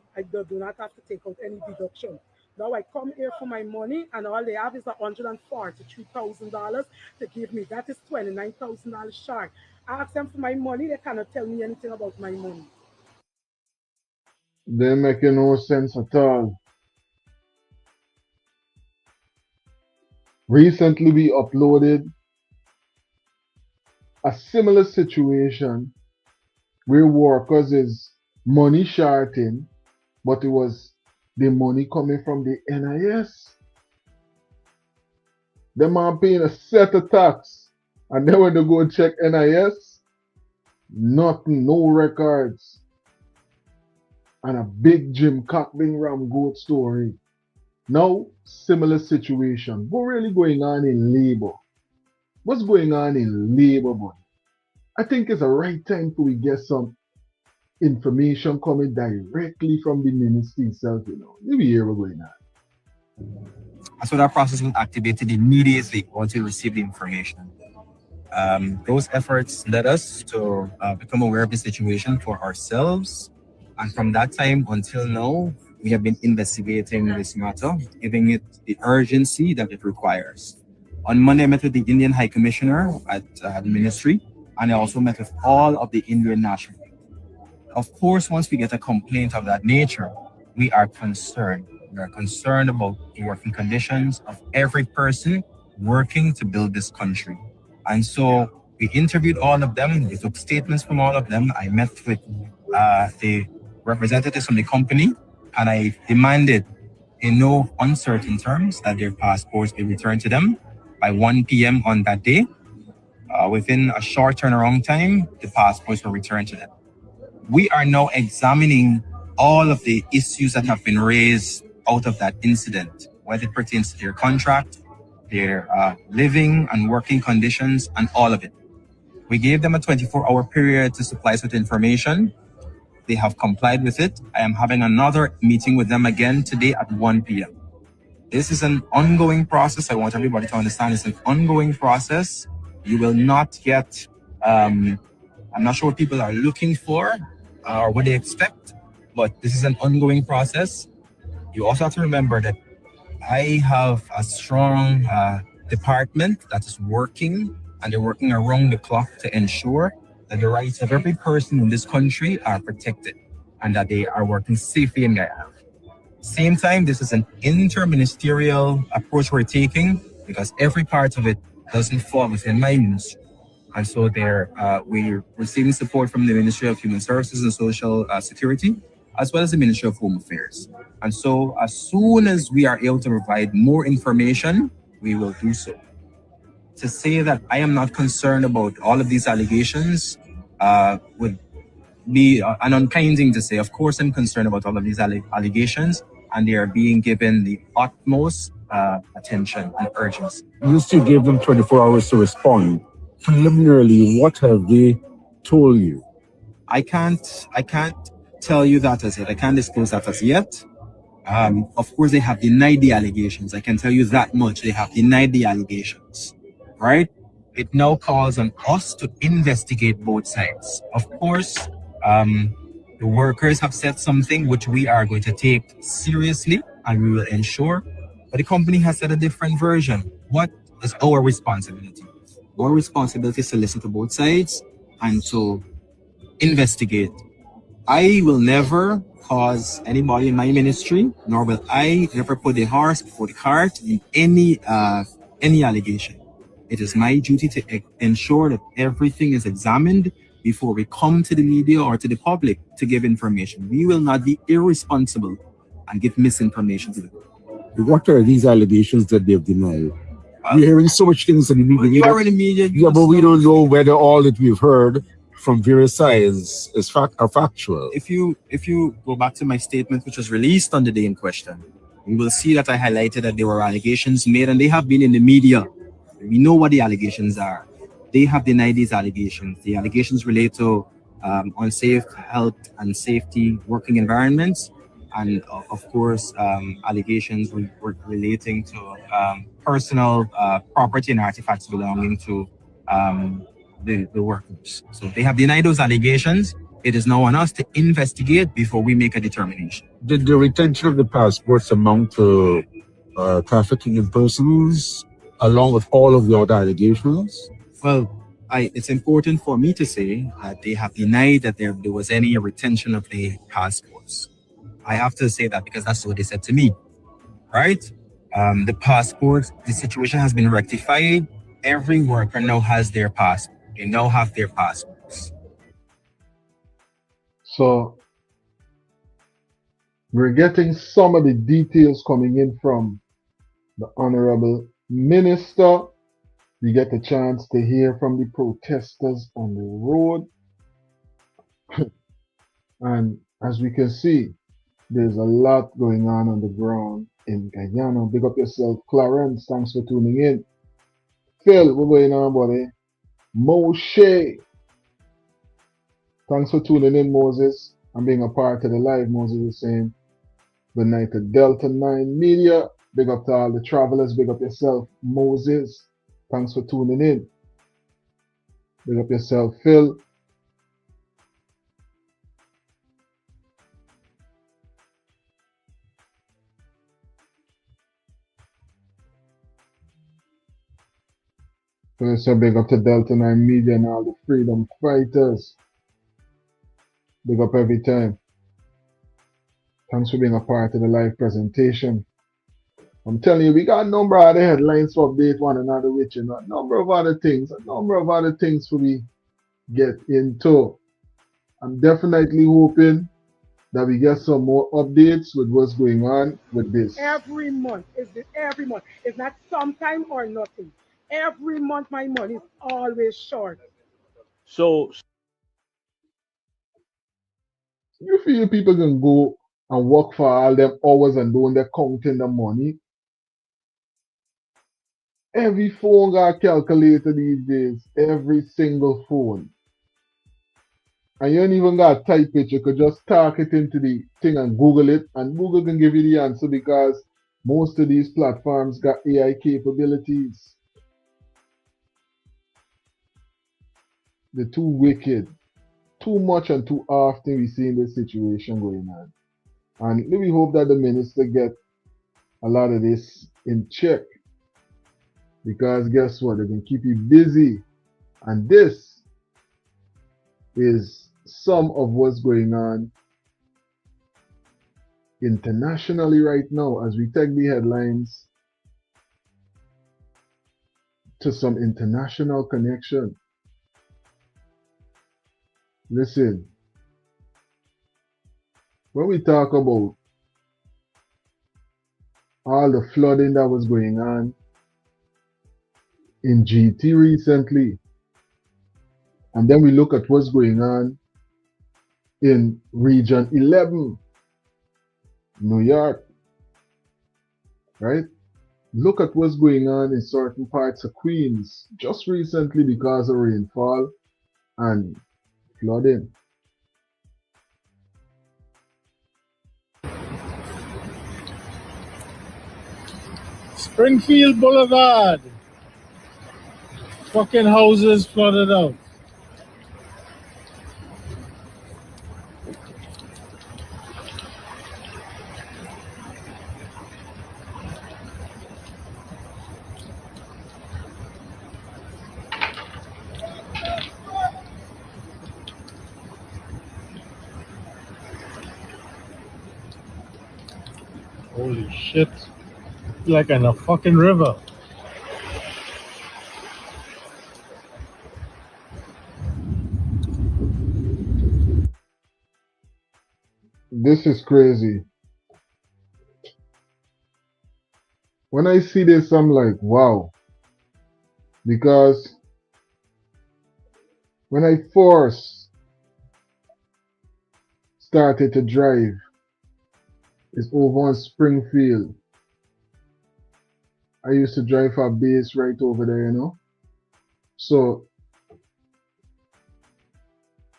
not have to take out any deduction. Now I come here for my money and all they have is $143,000 to give me. That is $29,000 short. I ask them for my money, they cannot tell me anything about my money. They make no sense at all. Recently, we uploaded a similar situation where workers is money shorting, but it was the money coming from the NIS. Them are paying a set of tax. And then when they go check NIS, nothing, no records. And a big Jim Cockling Ram goat story. Now, similar situation. What really going on in labor? What's going on in labor, boy? I think it's a right time for we get some information coming directly from the ministry itself, Maybe hear what's going on. So that process was activated immediately once we received the information. Those efforts led us to become aware of the situation for ourselves. And from that time until now, we have been investigating this matter, giving it the urgency that it requires. On Monday, I met with the Indian High Commissioner at the Ministry, and I also met with all of the Indian nationals. Of course, once we get a complaint of that nature, we are concerned. We are concerned about the working conditions of every person working to build this country. And so we interviewed all of them. We took statements from all of them. I met with the representatives from the company, and I demanded in no uncertain terms that their passports be returned to them by 1 p.m. on that day. Within a short turnaround time, the passports were returned to them. We are now examining all of the issues that have been raised out of that incident, whether it pertains to their contract, their living and working conditions, and all of it. We gave them a 24-hour period to supply us with information. They have complied with it. I am having another meeting with them again today at 1 p.m. This is an ongoing process. I want everybody to understand it's an ongoing process. You will not get, I'm not sure what people are looking for or what they expect, but this is an ongoing process. You also have to remember that I have a strong department that is working, and they're working around the clock to ensure that the rights of every person in this country are protected and that they are working safely in Guyana. Same time, this is an interministerial approach we're taking because every part of it doesn't fall within my ministry. And so we're receiving support from the Ministry of Human Services and Social Security, as well as the Ministry of Home Affairs. And so as soon as we are able to provide more information, we will do so. To say that I am not concerned about all of these allegations would be an unkind thing to say. Of course, I'm concerned about all of these allegations, and they are being given the utmost attention and urgency. You still gave them 24 hours to respond. Preliminarily, what have they told you? I can't tell you that as yet. I can't disclose that as yet. Of course, they have denied the allegations. I can tell you that much. They have denied the allegations. Right? It now calls on us to investigate both sides. Of course, the workers have said something which we are going to take seriously and we will ensure. But the company has said a different version. What is our responsibility? Our responsibility is to listen to both sides and to investigate. I will never cause anybody in my ministry, nor will I ever put the horse before the cart in any allegation. It is my duty to ensure that everything is examined before we come to the media or to the public to give information. We will not be irresponsible and give misinformation to them. What are these allegations that they've denied? We're hearing so much things in the media. You are in the media. Yeah, but we don't know whether all that we've heard from various sides is factual. If you go back to my statement, which was released on the day in question, you will see that I highlighted that there were allegations made, and they have been in the media. We know what the allegations are. They have denied these allegations. The allegations relate to unsafe health and safety working environments, and of course, allegations relating to personal property and artifacts belonging to the workers. So they have denied those allegations. It is now on us to investigate before we make a determination. Did the retention of the passports amount to trafficking in persons, along with all of the other allegations? Well, it's important for me to say that they have denied that there was any retention of the passports. I have to say that because that's what they said to me, right? The passports, the situation has been rectified. Every worker now has their passport. They now have their passports. So we're getting some of the details coming in from the Honorable Minister. We get a chance to hear from the protesters on the road. And as we can see, there's a lot going on the ground in Guyana. Big up yourself, Clarence. Thanks for tuning in. Phil, what's going on, buddy? Moshe. Thanks for tuning in, Moses, and being a part of the live. Moses is saying good night to Delta 9 Media. Big up to all the travelers. Big up yourself, Moses. Thanks for tuning in. Big up yourself, Phil. So big up to Delta 9 Media and all the freedom fighters. Big up every time. Thanks for being a part of the live presentation. I'm telling you, we got a number of other headlines to update one another with, you know, a number of other things for we get into. I'm definitely hoping that we get some more updates with what's going on with this. Every month. Every month. It's not sometime or nothing. Every month my money is always short. So you feel people can go and work for all them hours and doing their counting the money? Every phone got a calculator these days. Every single phone. And you don't even got to type it. You could just talk it into the thing and Google it. And Google can give you the answer because most of these platforms got AI capabilities. They're too wicked. Too much and too often we see in this situation going on. And we hope that the minister get a lot of this in check. Because guess what? They can keep you busy. And this is some of what's going on internationally right now as we take the headlines to some international connection. Listen, when we talk about all the flooding that was going on in GT recently, and then we look at what's going on in Region 11, New York, right? Look at what's going on in certain parts of Queens just recently because of rainfall and flooding. Springfield Boulevard. Fucking houses flooded out. Holy shit. Like in a fucking river. This is crazy. When I see this, I'm like, wow. Because when I first started to drive, it's over on Springfield. I used to drive for a base right over there, you know. So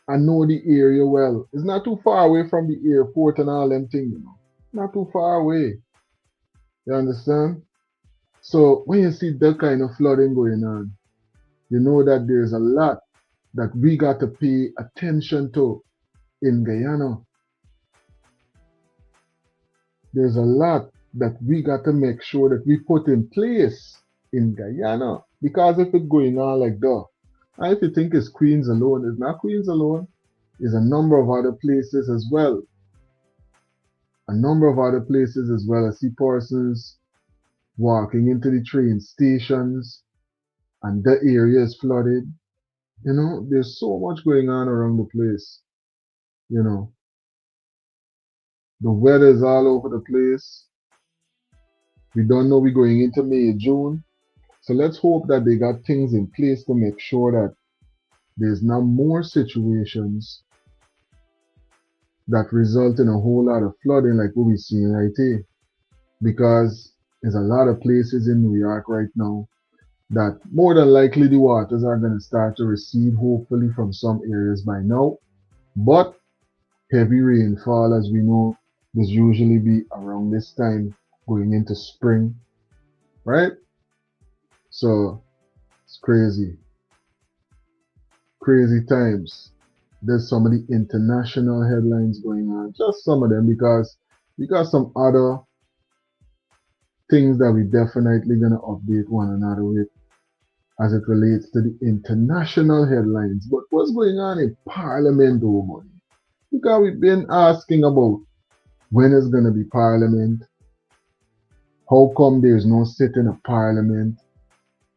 I know the area well. It's not too far away from the airport and all them things, you know. Not too far away. You understand? So when you see that kind of flooding going on, you know that there's a lot that we got to pay attention to in Guyana. There's a lot that we got to make sure that we put in place in Guyana. Because if it's going on like that, and if you think it's Queens alone, it's not Queens alone. It's a number of other places as well. A number of other places as well. I see persons walking into the train stations and the area is flooded. You know, there's so much going on around the place. You know, the weather is all over the place. We don't know we're going into May, June. So let's hope that they got things in place to make sure that there's not more situations that result in a whole lot of flooding like what we're seeing right here. Because there's a lot of places in New York right now that more than likely the waters are going to start to recede, hopefully from some areas by now. But heavy rainfall, as we know, does usually be around this time going into spring, right? So it's crazy. Crazy times. There's some of the international headlines going on, just some of them, because we got some other things that we definitely gonna update one another with as it relates to the international headlines. But what's going on in Parliament, though, money? Because we've been asking about when is gonna be Parliament, how come there's no sitting of Parliament,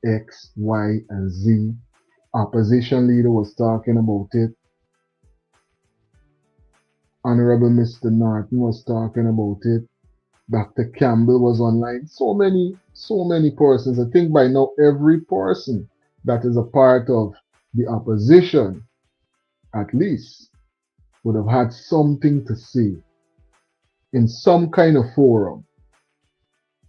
X, Y, and Z. Opposition leader was talking about it. Honorable Mr. Norton was talking about it. Dr. Campbell was online. So many persons. I think by now every person that is a part of the opposition, at least, would have had something to say in some kind of forum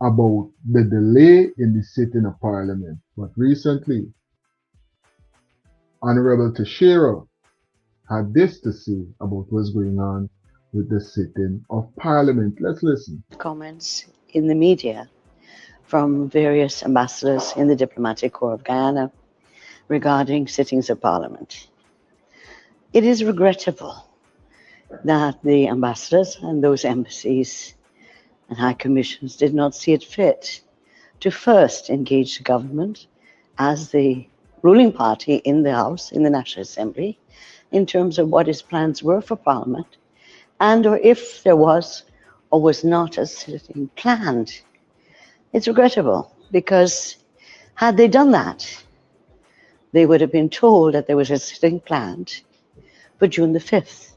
about the delay in the sitting of Parliament. But recently, Honorable Teixeira had this to say about what's going on with the sitting of Parliament. Let's listen. Comments in the media from various ambassadors in the Diplomatic Corps of Guyana regarding sittings of Parliament. It is regrettable that the ambassadors and those embassies and high commissions did not see it fit to first engage the government as the ruling party in the House, in the National Assembly, in terms of what its plans were for Parliament, and or if there was or was not a sitting planned. It's regrettable because had they done that, they would have been told that there was a sitting planned for June the 5th.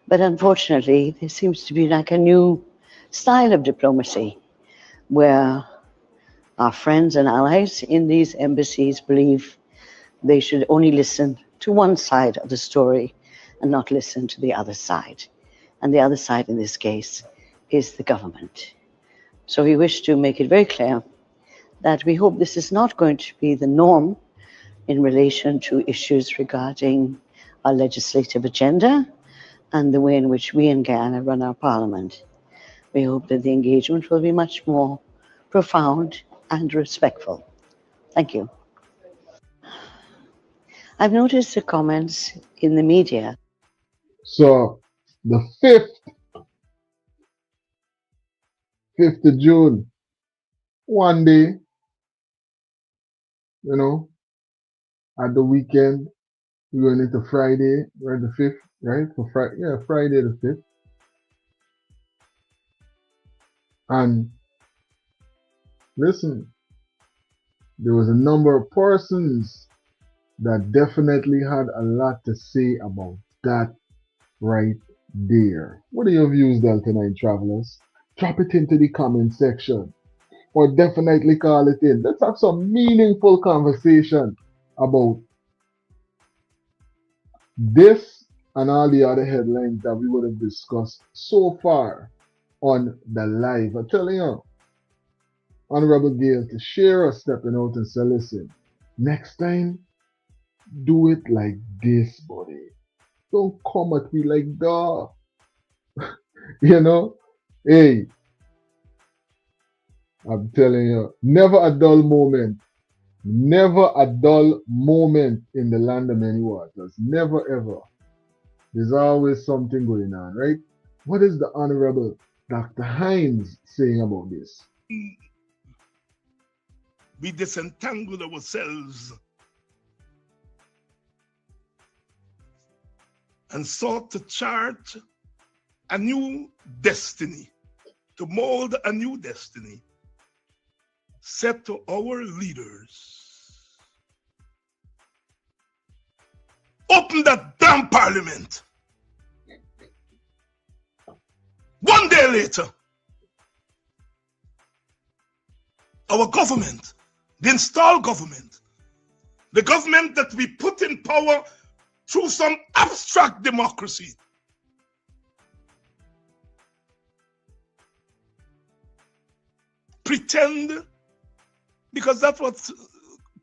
But unfortunately, there seems to be like a new style of diplomacy where our friends and allies in these embassies believe they should only listen to one side of the story and not listen to the other side. And the other side in this case is the government. So we wish to make it very clear that we hope this is not going to be the norm in relation to issues regarding our legislative agenda and the way in which we in Guyana run our parliament. We hope that the engagement will be much more profound and respectful. Thank you. I've noticed the comments in the media. So the 5th of June, one day, you know, at the weekend, we're going into Friday, right, the 5th, right? For Friday, yeah, Friday the 5th. And listen, there was a number of persons that definitely had a lot to say about that right there. What are your views, Delta 9 travelers? Drop it into the comment section or definitely call it in. Let's have some meaningful conversation about this and all the other headlines that we would have discussed so far on the live. I'm telling you, Honorable Gail Teixeira stepping out and say, listen, next time, do it like this, buddy. Don't come at me like that. You know? Hey, I'm telling you, never a dull moment. Never a dull moment in the land of many waters. Never ever. There's always something going on, right? What is the Honorable Dr. Hines saying about this? We disentangled ourselves and sought to chart a new destiny, to mold a new destiny set to our leaders. Open that damn parliament. 1 day later, our government, the installed government, the government that we put in power through some abstract democracy, pretend, because that's what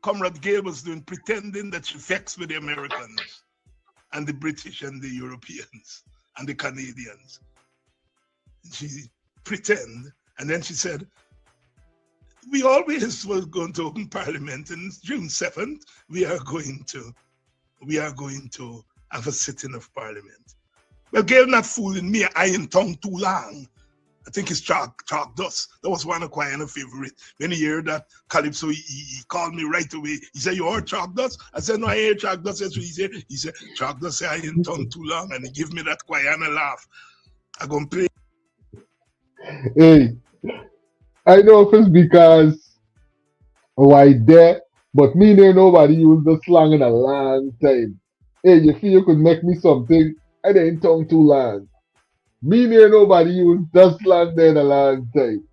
Comrade Gail was doing, pretending that she vexed with the Americans and the British and the Europeans and the Canadians. She pretend, and then she said, we always were going to open Parliament, and June 7th, we are going to have a sitting of Parliament. Well, Gail not fooling me, I in tongue too long. I think it's Chalk Dust. That was one of Quiana's favorite. When he heard that Calypso, he called me right away. He said, you heard Chalk Dust? I said, no, I heard Chalk Dust. That's what he said. He said, Chalk Dust said, I ain't tongue too long. And he give me that Quiana laugh. I go and play. Hey, I know if it's because why there, but me know nobody use the slang in a long time. Hey, you feel you could make me something? I ain't tongue too long. Me near nobody use that slang there in a long time.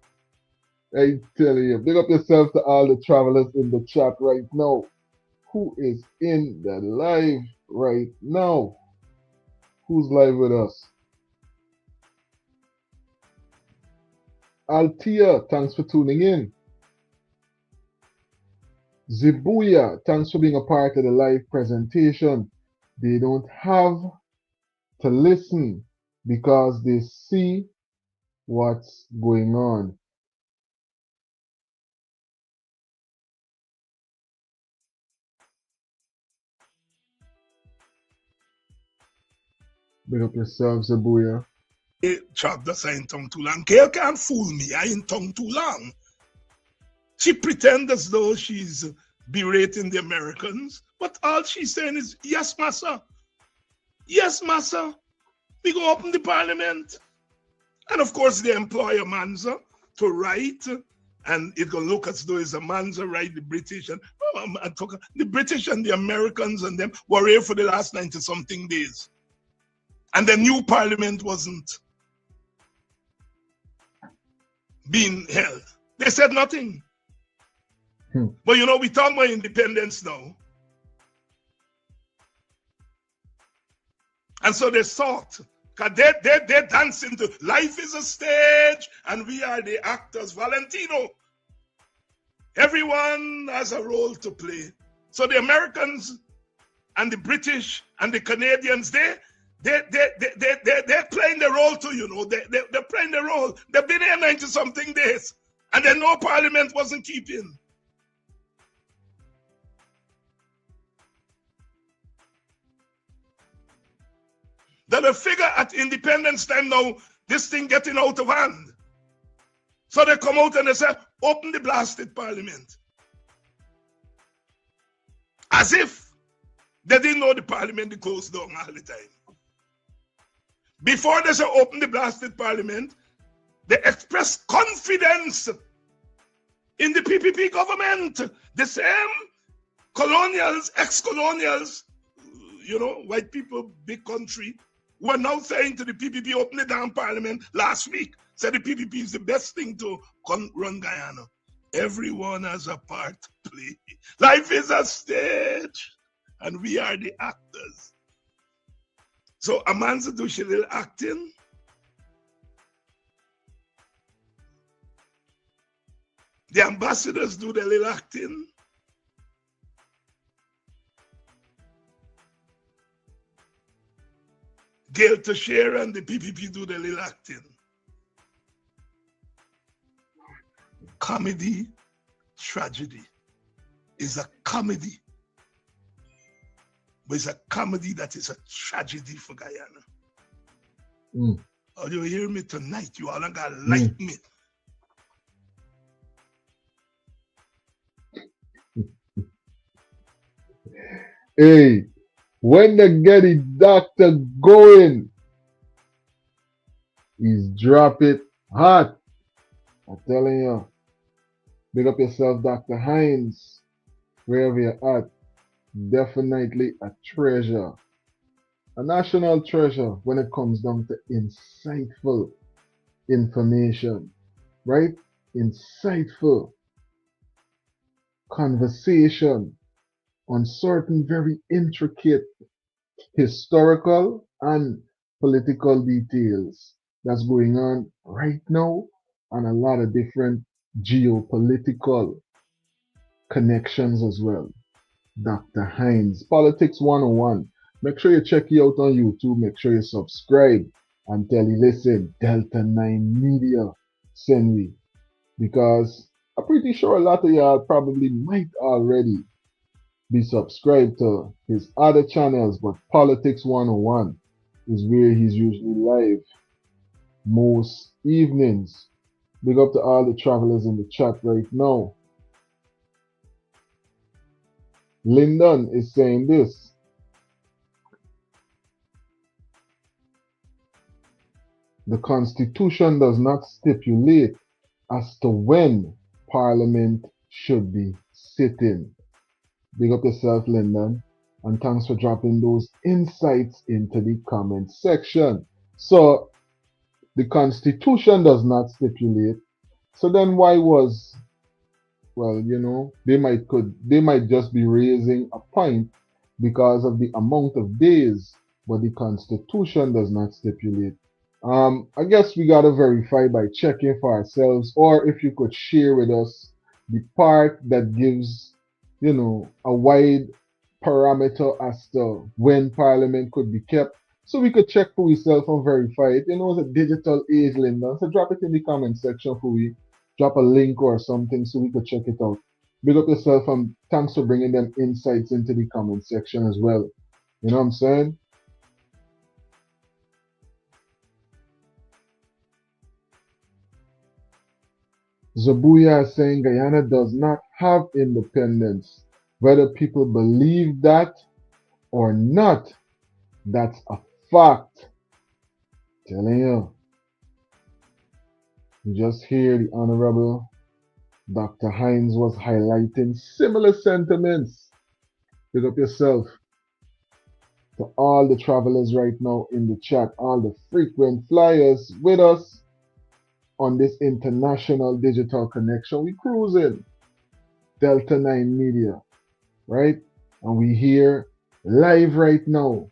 I tell you, big up yourself to all the travelers in the chat right now. Who is in the live right now? Who's live with us? Altia, thanks for tuning in. Zibuya, thanks for being a part of the live presentation. They don't have to listen because they see what's going on. Big up yourself, Zibuya. Chalk Dust, I ain't tongue too long. Gail can't fool me, I ain't tongue too long. She pretends as though she's berating the Americans, but all she's saying is, yes, massa. Yes, massa. We go open the Parliament. And of course, they employ a manza to write, and it gonna look as though it's a manza, right? The British and the British and the Americans and them were here for the last 90-something days. And the new Parliament wasn't being held. They said nothing. But you know, we talk about independence now. And so they thought, because they're dancing to life is a stage and we are the actors. Valentino. Everyone has a role to play. So the Americans and the British and the Canadians, they're playing the role too, you know. They're playing the role. They've been here 90-something days. And then no Parliament wasn't keeping. That they figure at independence time now, this thing getting out of hand. So they come out and they say, open the blasted Parliament. As if they didn't know the Parliament they closed down all the time. Before they say open the blasted Parliament, they express confidence in the PPP government. The same colonials, ex-colonials, you know, white people, big country, were now saying to the PPP, open the damn Parliament last week. Said the PPP is the best thing to run Guyana. Everyone has a part to play. Life is a stage, and we are the actors. So Amanza do she little acting. The ambassadors do their little acting. Gail Teixeira and the PPP do their little acting. Comedy, tragedy is a comedy. But it's a comedy that is a tragedy for Guyana. Oh, you hear me tonight? You all got to like me. Hey, when they get the doctor going, he's drop it hot. I'm telling you. Big up yourself, Dr. Hines. Wherever you're at. Definitely a treasure. A national treasure when it comes down to insightful information, right? Insightful conversation on certain very intricate historical and political details that's going on right now, and a lot of different geopolitical connections as well. Dr. Hines, Politics 101. Make sure you check you out on YouTube. Make sure you subscribe and tell you, listen, Delta 9 Media send me. Because I'm pretty sure a lot of y'all probably might already be subscribed to his other channels, but Politics 101 is where he's usually live most evenings. Big up to all the travelers in the chat right now. Lyndon is saying this. The Constitution does not stipulate as to when Parliament should be sitting. Big up yourself, Lyndon, and thanks for dropping those insights into the comment section. So, the Constitution does not stipulate. So then why was, well, you know, they might just be raising a point because of the amount of days, but the Constitution does not stipulate. I guess we gotta verify by checking for ourselves, or if you could share with us the part that gives, you know, a wide parameter as to when Parliament could be kept, so we could check for ourselves and verify it. You know, it's a digital age, Linda. So drop it in the comment section for we. Drop a link or something so we could check it out. Big up yourself, and thanks for bringing them insights into the comment section as well. You know what I'm saying? Zabuya is saying Guyana does not have independence. Whether people believe that or not, that's a fact. Telling you. You just hear the Honorable Dr. Hines was highlighting similar sentiments. Pick up yourself. To all the travelers right now in the chat, all the frequent flyers with us on this international digital connection. We cruising. Delta 9 Media, right? And we here live right now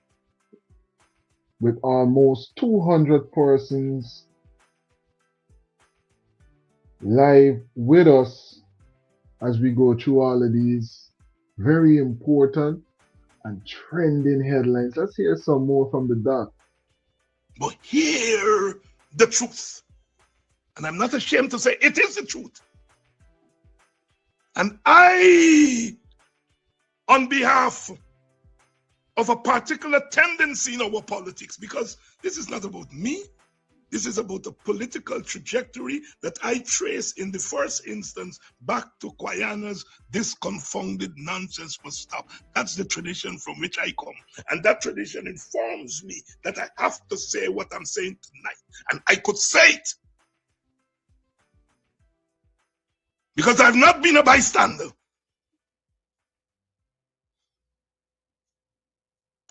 with almost 200 persons live with us as we go through all of these very important and trending headlines. Let's hear some more from the doc. But hear the truth. And I'm not ashamed to say it is the truth. And I, on behalf of a particular tendency in our politics, because this is not about me, this is about the political trajectory that I trace in the first instance back to Guyana's "this confounded nonsense must stop." That's the tradition from which I come. And that tradition informs me that I have to say what I'm saying tonight. And I could say it because I've not been a bystander.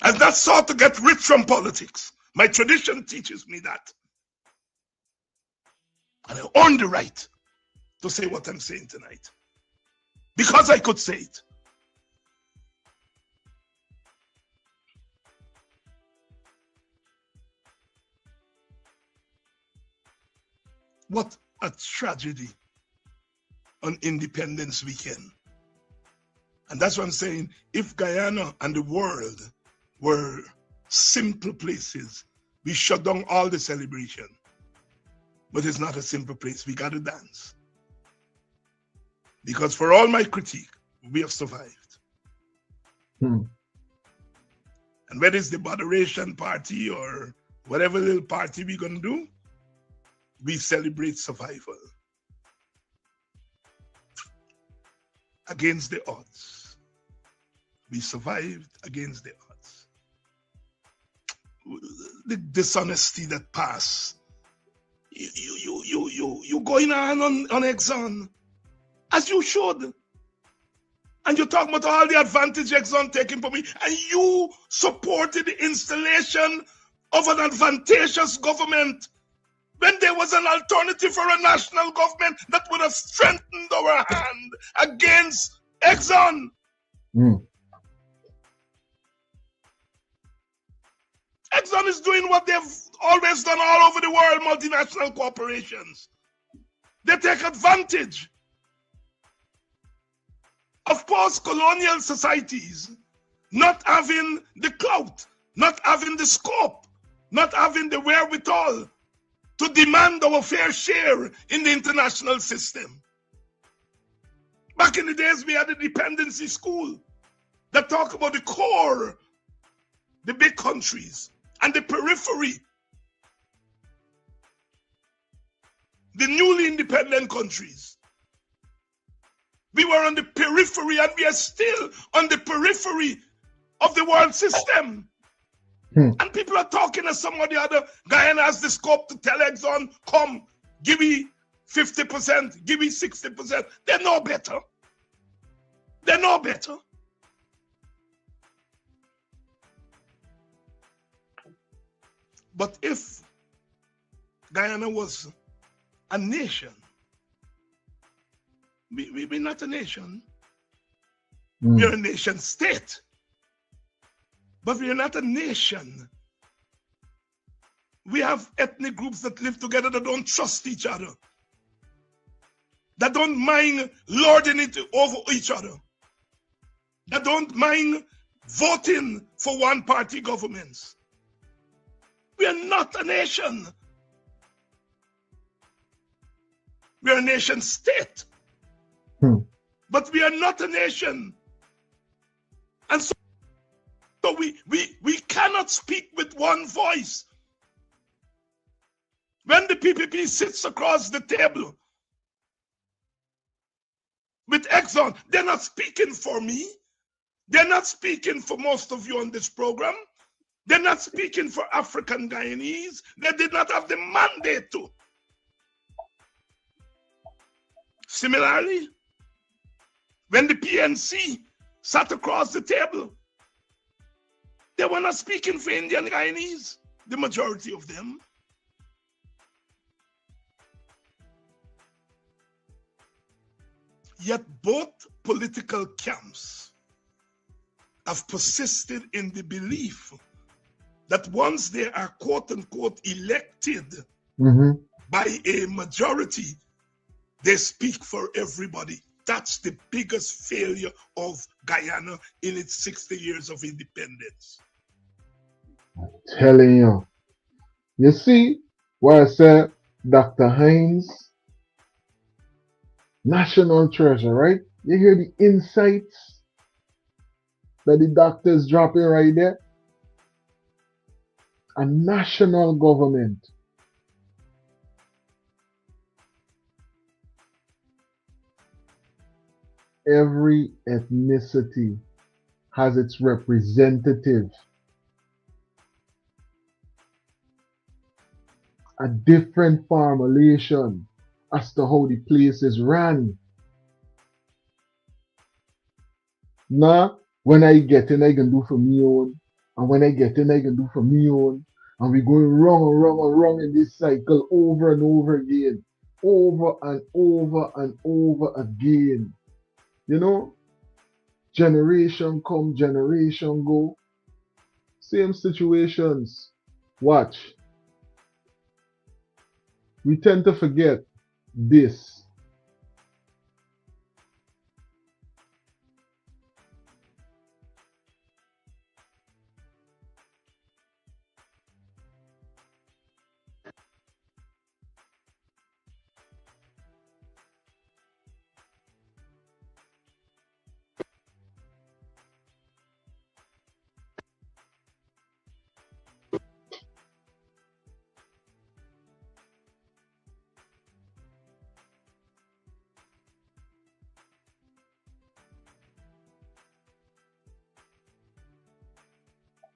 I've not sought to get rich from politics. My tradition teaches me that. And I earned the right to say what I'm saying tonight. Because I could say it. What a tragedy on Independence Weekend. And that's what I'm saying. If Guyana and the world were simple places, we shut down all the celebration. But it's not a simple place. We got to dance. Because for all my critique, we have survived. And whether it's the Moderation Party or whatever little party we're going to do, we celebrate survival. Against the odds. We survived against the odds. The dishonesty that passed. You going on Exxon, as you should. And you talk about all the advantage Exxon taking from me, and you supported the installation of an advantageous government when there was an alternative for a national government that would have strengthened our hand against Exxon. Exxon is doing what they've always done all over the world, multinational corporations. They take advantage of post-colonial societies not having the clout, not having the scope, not having the wherewithal to demand our fair share in the international system. Back in the days, we had a dependency school that talked about the core, the big countries, and the periphery, the newly independent countries. We were on the periphery, and we are still on the periphery of the world system. And people are talking as some of the other. Guyana has the scope to tell Exxon, come, give me 50%, give me 60%. They're no better. They're no better. But if Guyana was a nation, we're not a nation. We're a nation state. But we are not a nation. We have ethnic groups that live together that don't trust each other, that don't mind lording it over each other, that don't mind voting for one-party governments. We are not a nation. We are a nation state. But we are not a nation. And so we cannot speak with one voice. When the PPP sits across the table with Exxon, they're not speaking for me. They're not speaking for most of you on this program. They're not speaking for African Guyanese. They did not have the mandate to. Similarly, when the PNC sat across the table, they were not speaking for Indian Guyanese, the majority of them. Yet both political camps have persisted in the belief that once they are quote-unquote elected by a majority, they speak for everybody. That's the biggest failure of Guyana in its 60 years of independence. Telling you. You see why I said Dr. Hines, national treasure, right? You hear the insights that the doctor's dropping right there? A national government. Every ethnicity has its representative. A different formulation as to how the place is run. Now, when I get in, I can do for me own. And when I get in, I can do for me own. And we're going wrong and wrong and wrong in this cycle over and over again. Over and over and over again. You know, generation come, generation go. Same situations. Watch. We tend to forget this.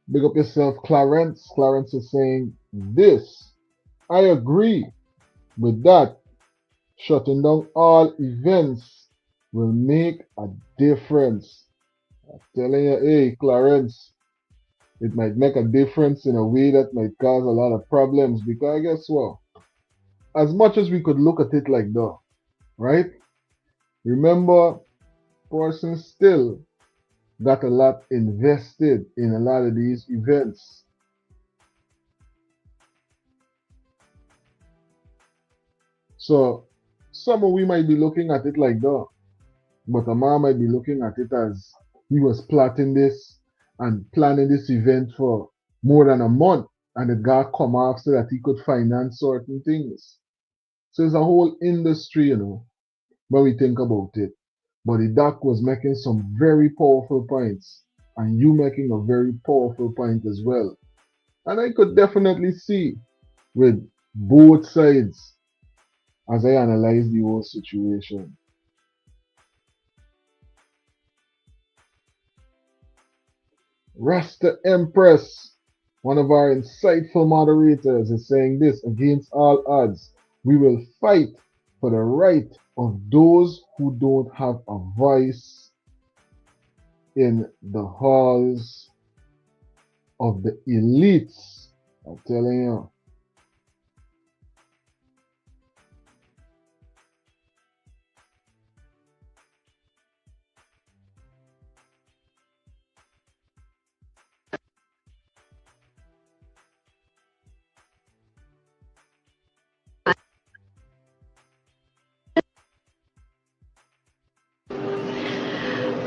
Big up yourself, Clarence. Clarence is saying this. I agree with that. Shutting down all events will make a difference. I'm telling you, hey, Clarence, it might make a difference in a way that might cause a lot of problems because guess what? as much as we could look at it like that, right? Remember, persons still got a lot invested in a lot of these events. So some of we might be looking at it like that, but a man might be looking at it as he was plotting this and planning this event for more than a month, and it got come off so that he could finance certain things. So it's a whole industry, when we think about it. But the doc was making some very powerful points, and you making a very powerful point as well. And I could definitely see with both sides as I analyze the whole situation. Rasta Empress, one of our insightful moderators, is saying this: against all odds, we will fight for the right of those who don't have a voice in the halls of the elites. I'm telling you.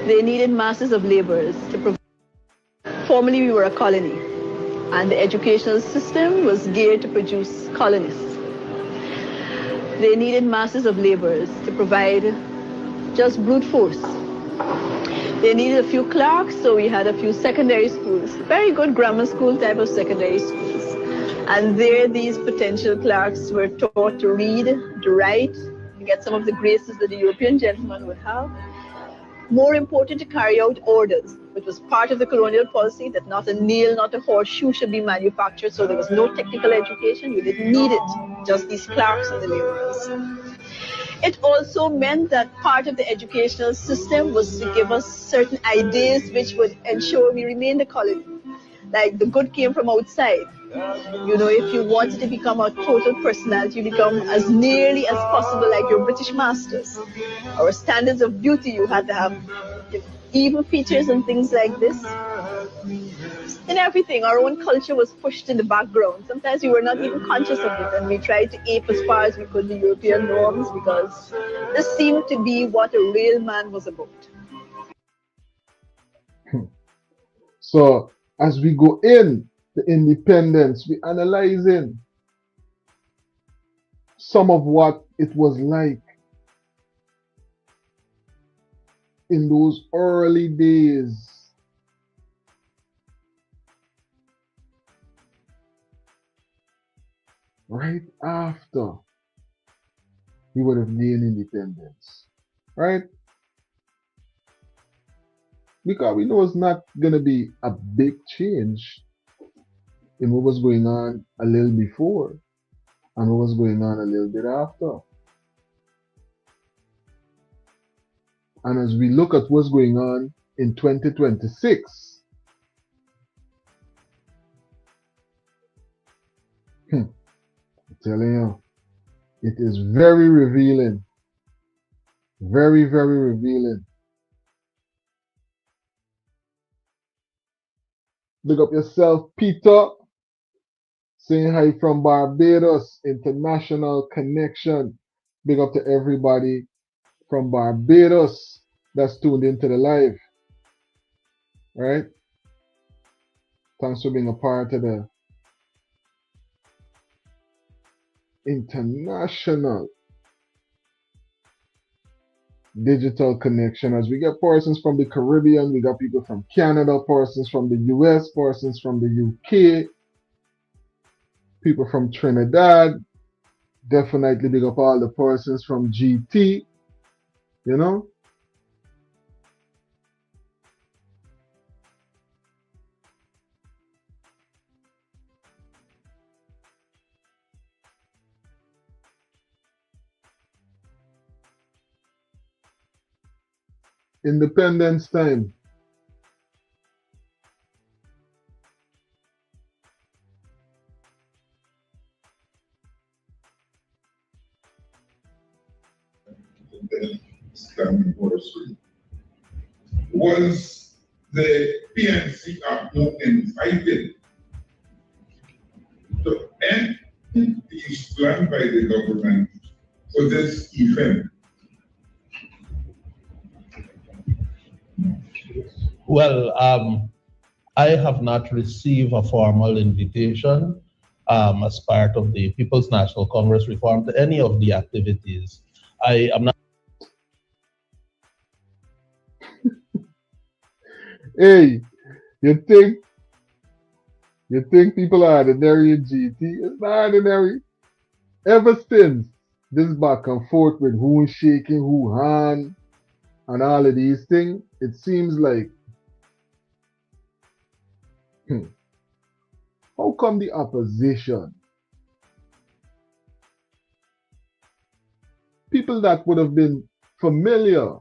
They needed masses of laborers to provide. Formerly, we were a colony, and the educational system was geared to produce colonists. They needed masses of laborers to provide just brute force. They needed a few clerks, so we had a few secondary schools, very good grammar school type of secondary schools. And there, these potential clerks were taught to read, to write, to get some of the graces that the European gentleman would have. More important, to carry out orders, which was part of the colonial policy that not a nail, not a horseshoe should be manufactured, so there was no technical education. You didn't need it, just these clerks and the laborers. It also meant that part of the educational system was to give us certain ideas which would ensure we remained a colony. Like the good came from outside. If you wanted to become a total personality, you become as nearly as possible like your British masters. Our standards of beauty, you had to have evil features and things like this. In everything, our own culture was pushed in the background. Sometimes we were not even conscious of it, and we tried to ape as far as we could the European norms because this seemed to be what a real man was about. So as we go in the independence, we analyzing some of what it was like in those early days. Right after we would have gained independence. Right? Because we know it's not going to be a big change in what was going on a little before and what was going on a little bit after. And as we look at what's going on in 2026, I'm telling you, it is very revealing. Very, very revealing. Big up yourself, Peter. Saying hi from Barbados, international connection. Big up to everybody from Barbados that's tuned into the live. Right? Thanks for being a part of the international digital connection. As we get persons from the Caribbean, we got people from Canada, persons from the US, persons from the UK, people from Trinidad. Definitely big up all the persons from GT, Independence time. anniversary, was the PNC APNO invited to end entities planned by the government for this event? Well, I have not received a formal invitation as part of the People's National Congress reform to any of the activities. I am not. Hey, you think people are ordinary in GT? It's not ordinary. Ever since this back and forth with who shaking who hand and all of these things, it seems like how come the opposition, people that would have been familiar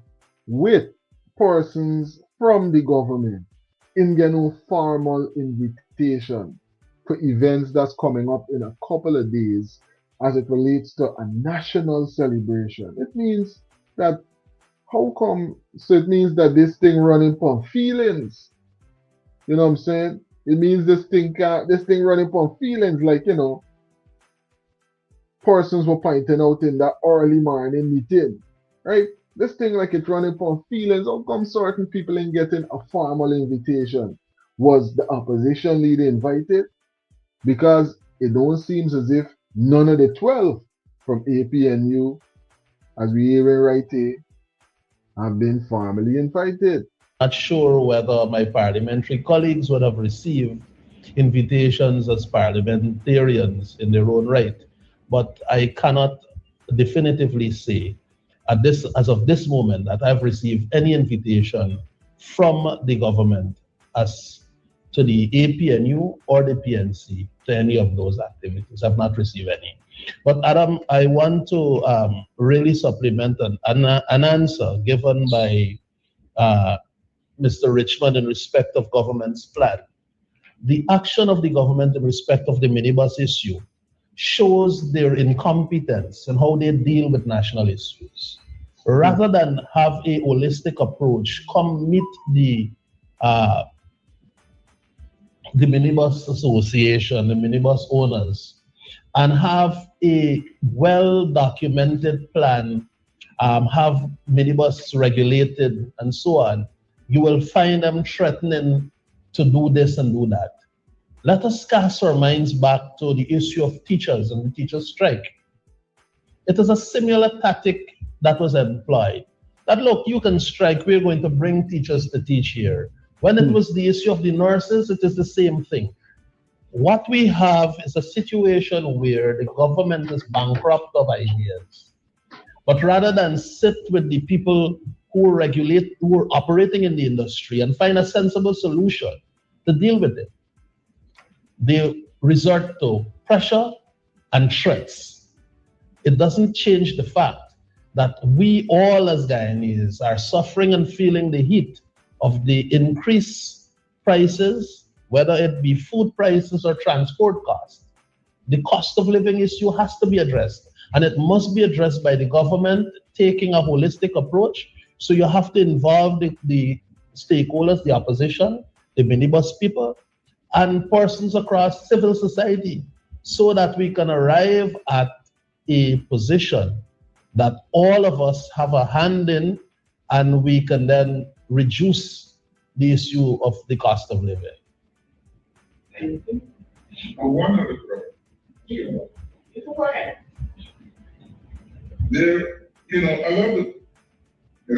with persons from the government, in get no formal invitation for events that's coming up in a couple of days as it relates to a national celebration? It means that how come? So it means that this thing running upon feelings. You know what I'm saying? It means this thing running upon feelings, like persons were pointing out in that early morning meeting, right? This thing like it running upon feelings. How come certain people ain't getting a formal invitation? Was the opposition leader invited? Because it don't seem as if none of the 12 from APNU, as we hear right here, have been formally invited. Not sure whether my parliamentary colleagues would have received invitations as parliamentarians in their own right, but I cannot definitively say as of this moment that I've received any invitation from the government as to the APNU or the PNC to any of those activities. I've not received any. But Adam, I want to really supplement an answer given by Mr. Richmond in respect of government's plan. The action of the government in respect of the minibus issue shows their incompetence in how they deal with national issues. Rather than have a holistic approach, come meet the minibus association, the minibus owners, and have a well-documented plan, have minibus regulated and so on, you will find them threatening to do this and do that. Let us cast our minds back to the issue of teachers and the teachers' strike. It is a similar tactic that was employed. That look, you can strike, we're going to bring teachers to teach here. When it was the issue of the nurses, it is the same thing. What we have is a situation where the government is bankrupt of ideas. But rather than sit with the people who are operating in the industry and find a sensible solution to deal with it, they resort to pressure and threats. It doesn't change the fact that we all as Guyanese are suffering and feeling the heat of the increased prices, whether it be food prices or transport costs. The cost of living issue has to be addressed, and it must be addressed by the government taking a holistic approach. So you have to involve the stakeholders, the opposition, the minibus people, and persons across civil society, so that we can arrive at a position that all of us have a hand in, and we can then reduce the issue of the cost of living. One other problem. There, a lot of,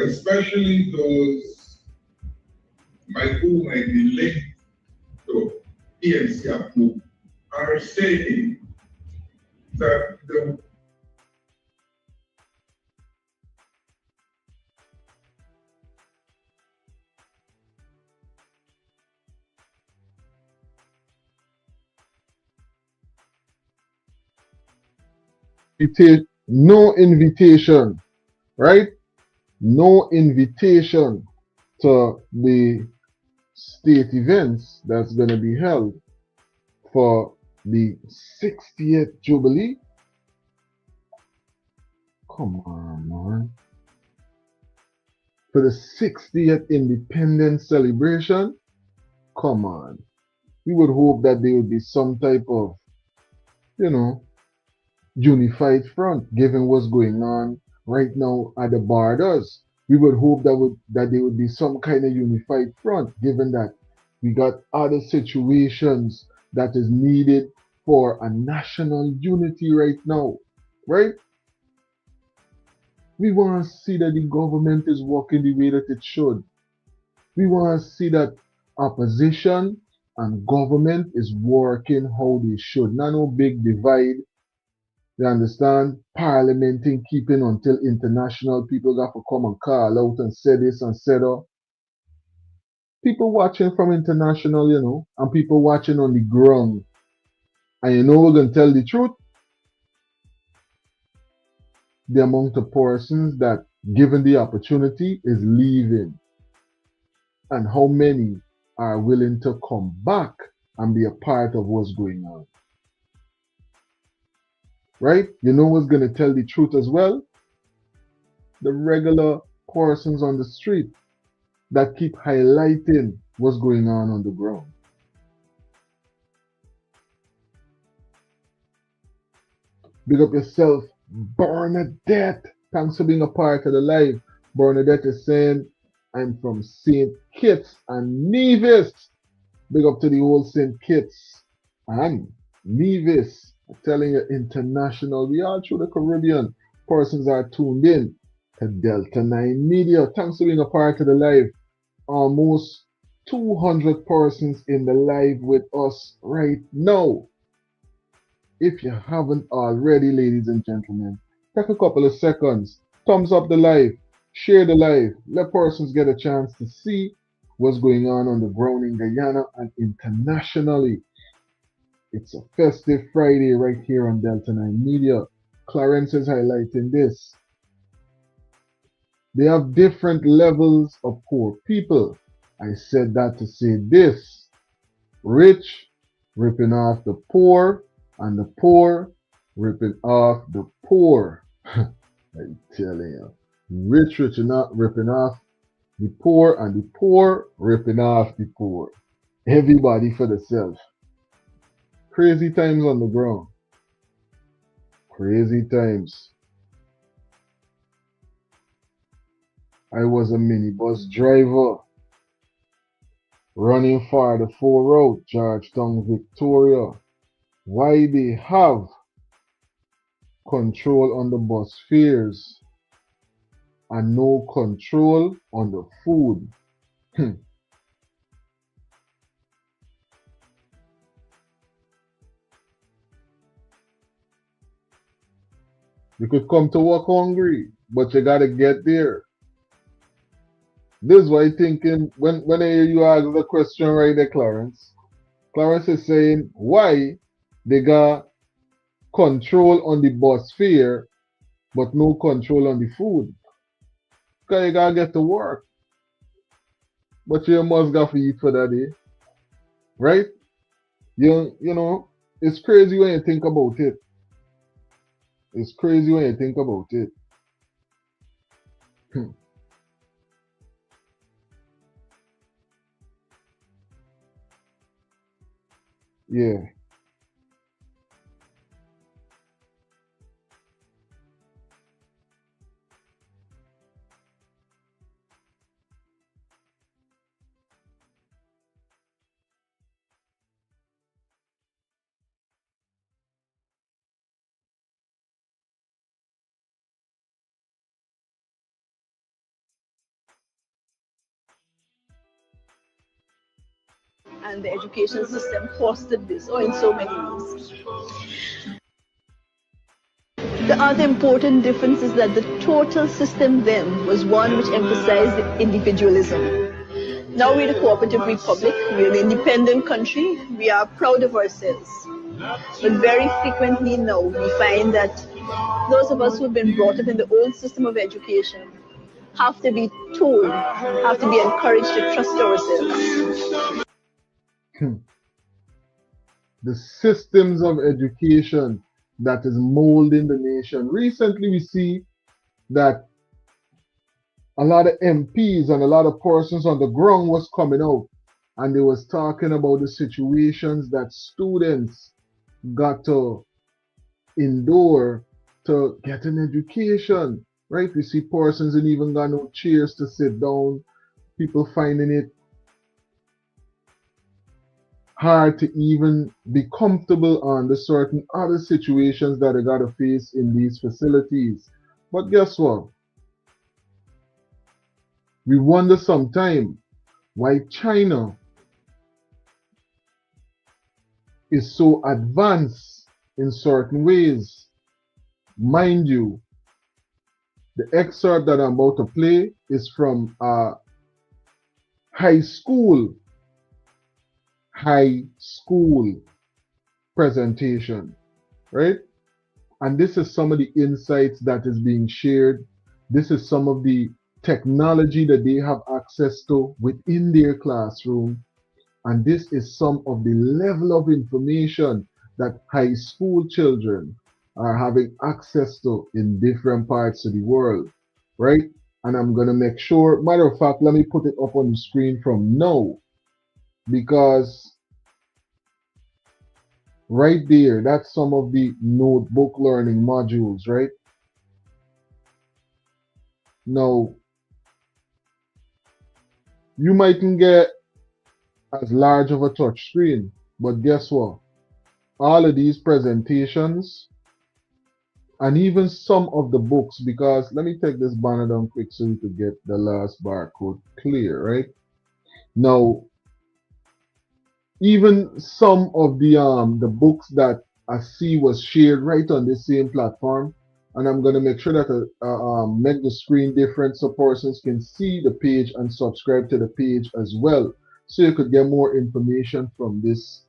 especially those who might be linked to PNC are saying that the no invitation, right? No invitation to the state events that's going to be held for the 60th Jubilee. Come on, man. for the 60th independence celebration. Come on. We would hope that there would be some type of, unified front given what's going on right now at the borders. We would hope that there would be some kind of unified front given that we got other situations that is needed for a national unity right now, right? We want to see that the government is working the way that it should. We want to see that opposition and government is working how they should. Not no big divide. You understand? Parliamenting, keeping until international people got to come and call out and say this and say that. People watching from international, and people watching on the ground. And we're going to tell the truth. The amount of persons that, given the opportunity, is leaving. And how many are willing to come back and be a part of what's going on. Right? What's going to tell the truth as well? The regular persons on the street that keep highlighting what's going on the ground. Big up yourself, Bernadette. Thanks for being a part of the live. Bernadette is saying, I'm from St. Kitts and Nevis. Big up to the whole St. Kitts and Nevis. I'm telling you, international. We all through the Caribbean. Persons are tuned in to Delta 9 Media. Thanks for being a part of the live. Almost 200 persons in the live with us right now. If you haven't already, ladies and gentlemen, take a couple of seconds. Thumbs up the live. Share the live. Let persons get a chance to see what's going on the ground in Guyana and internationally. It's a festive Friday right here on Delta 9 Media. Clarence is highlighting this. They have different levels of poor people. I said that to say this. Rich ripping off the poor and the poor ripping off the poor. I'm telling you. Rich ripping off the poor and the poor ripping off the poor. Everybody for themselves. Crazy times on the ground. Crazy times. I was a minibus driver running for the 4 route, Georgetown, Victoria. Why they have control on the bus fares and no control on the food? You could come to work hungry, but you gotta get there. This is why I'm thinking when I hear you ask the question right there, Clarence. Clarence is saying why they got control on the bus fare, but no control on the food. Because you gotta get to work. But you must got to eat for that day. Right? You know, it's crazy when you think about it. It's crazy when you think about it. Yeah. And the education system fostered this, or in so many ways. The other important difference is that the total system then was one which emphasized individualism. Now we're a cooperative republic, we're an independent country, we are proud of ourselves. But very frequently now we find that those of us who've been brought up in the old system of education have to be told, have to be encouraged to trust ourselves. The systems of education that is molding the nation. Recently we see that a lot of MPs and a lot of persons on the ground was coming out, and they was talking about the situations that students got to endure to get an education, right? We see persons and even got no chairs to sit down, people finding it hard to even be comfortable on the certain other situations that they got to face in these facilities. But guess what? We wonder sometimes why China is so advanced in certain ways. Mind you, the excerpt that I'm about to play is from a high school presentation, right? And this is some of the insights that is being shared. This is some of the technology that they have access to within their classroom. And this is some of the level of information that high school children are having access to in different parts of the world, right? And I'm going to make sure, matter of fact, let me put it up on the screen from now, because right there, that's some of the notebook learning modules, right? Now, you mightn't get as large of a touch screen, but guess what? All of these presentations and even some of the books, because let me take this banner down quick so we could get the last barcode clear, right? Now, even some of the books that I see was shared right on the same platform, and I'm going to make sure that I make the screen different so persons can see the page and subscribe to the page as well, so you could get more information from this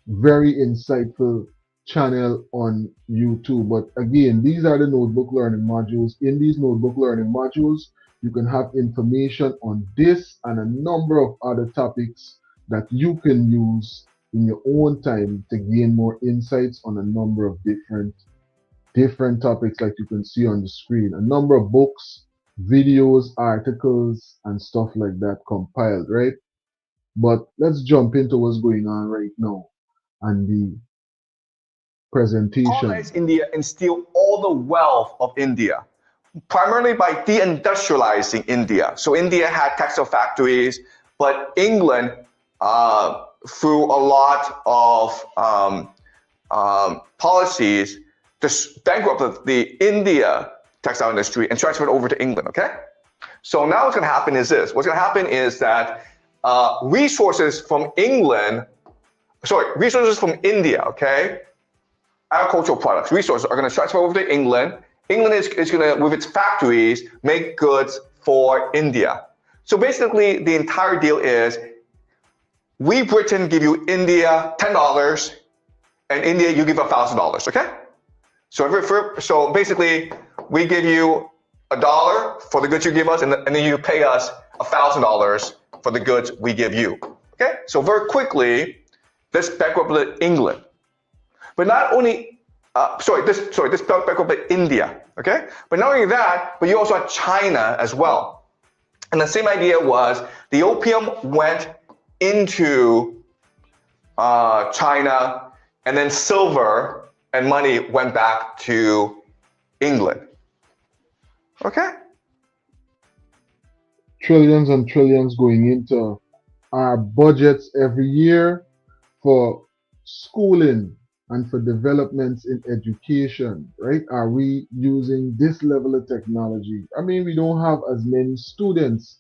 very insightful channel on YouTube. But again, these are the notebook learning modules. In these notebook learning modules, you can have information on this and a number of other topics that you can use in your own time to gain more insights on a number of different topics, like you can see on the screen. A number of books, videos, articles, and stuff like that compiled, right? But let's jump into what's going on right now and the presentation. Colonize India and steal all the wealth of India, primarily by deindustrializing India. So India had textile factories, but England, through a lot of policies, just bankrupted the India textile industry and transferred it over to England, okay? So now what's gonna happen is this. What's gonna happen is that resources from India, okay? Agricultural products, resources are gonna transfer over to England. England is gonna, with its factories, make goods for India. So basically, the entire deal is, we Britain give you India $10, and India you give $1,000, okay? So basically, we give you $1 for the goods you give us, and then you pay us $1,000 for the goods we give you, okay? So very quickly, this bankrupted England. But not only, this bankrupted India, okay? But not only that, but you also had China as well. And the same idea was, the opium went into China, and then silver and money went back to England. Okay? Trillions and trillions going into our budgets every year for schooling and for developments in education, right? Are we using this level of technology? I mean, we don't have as many students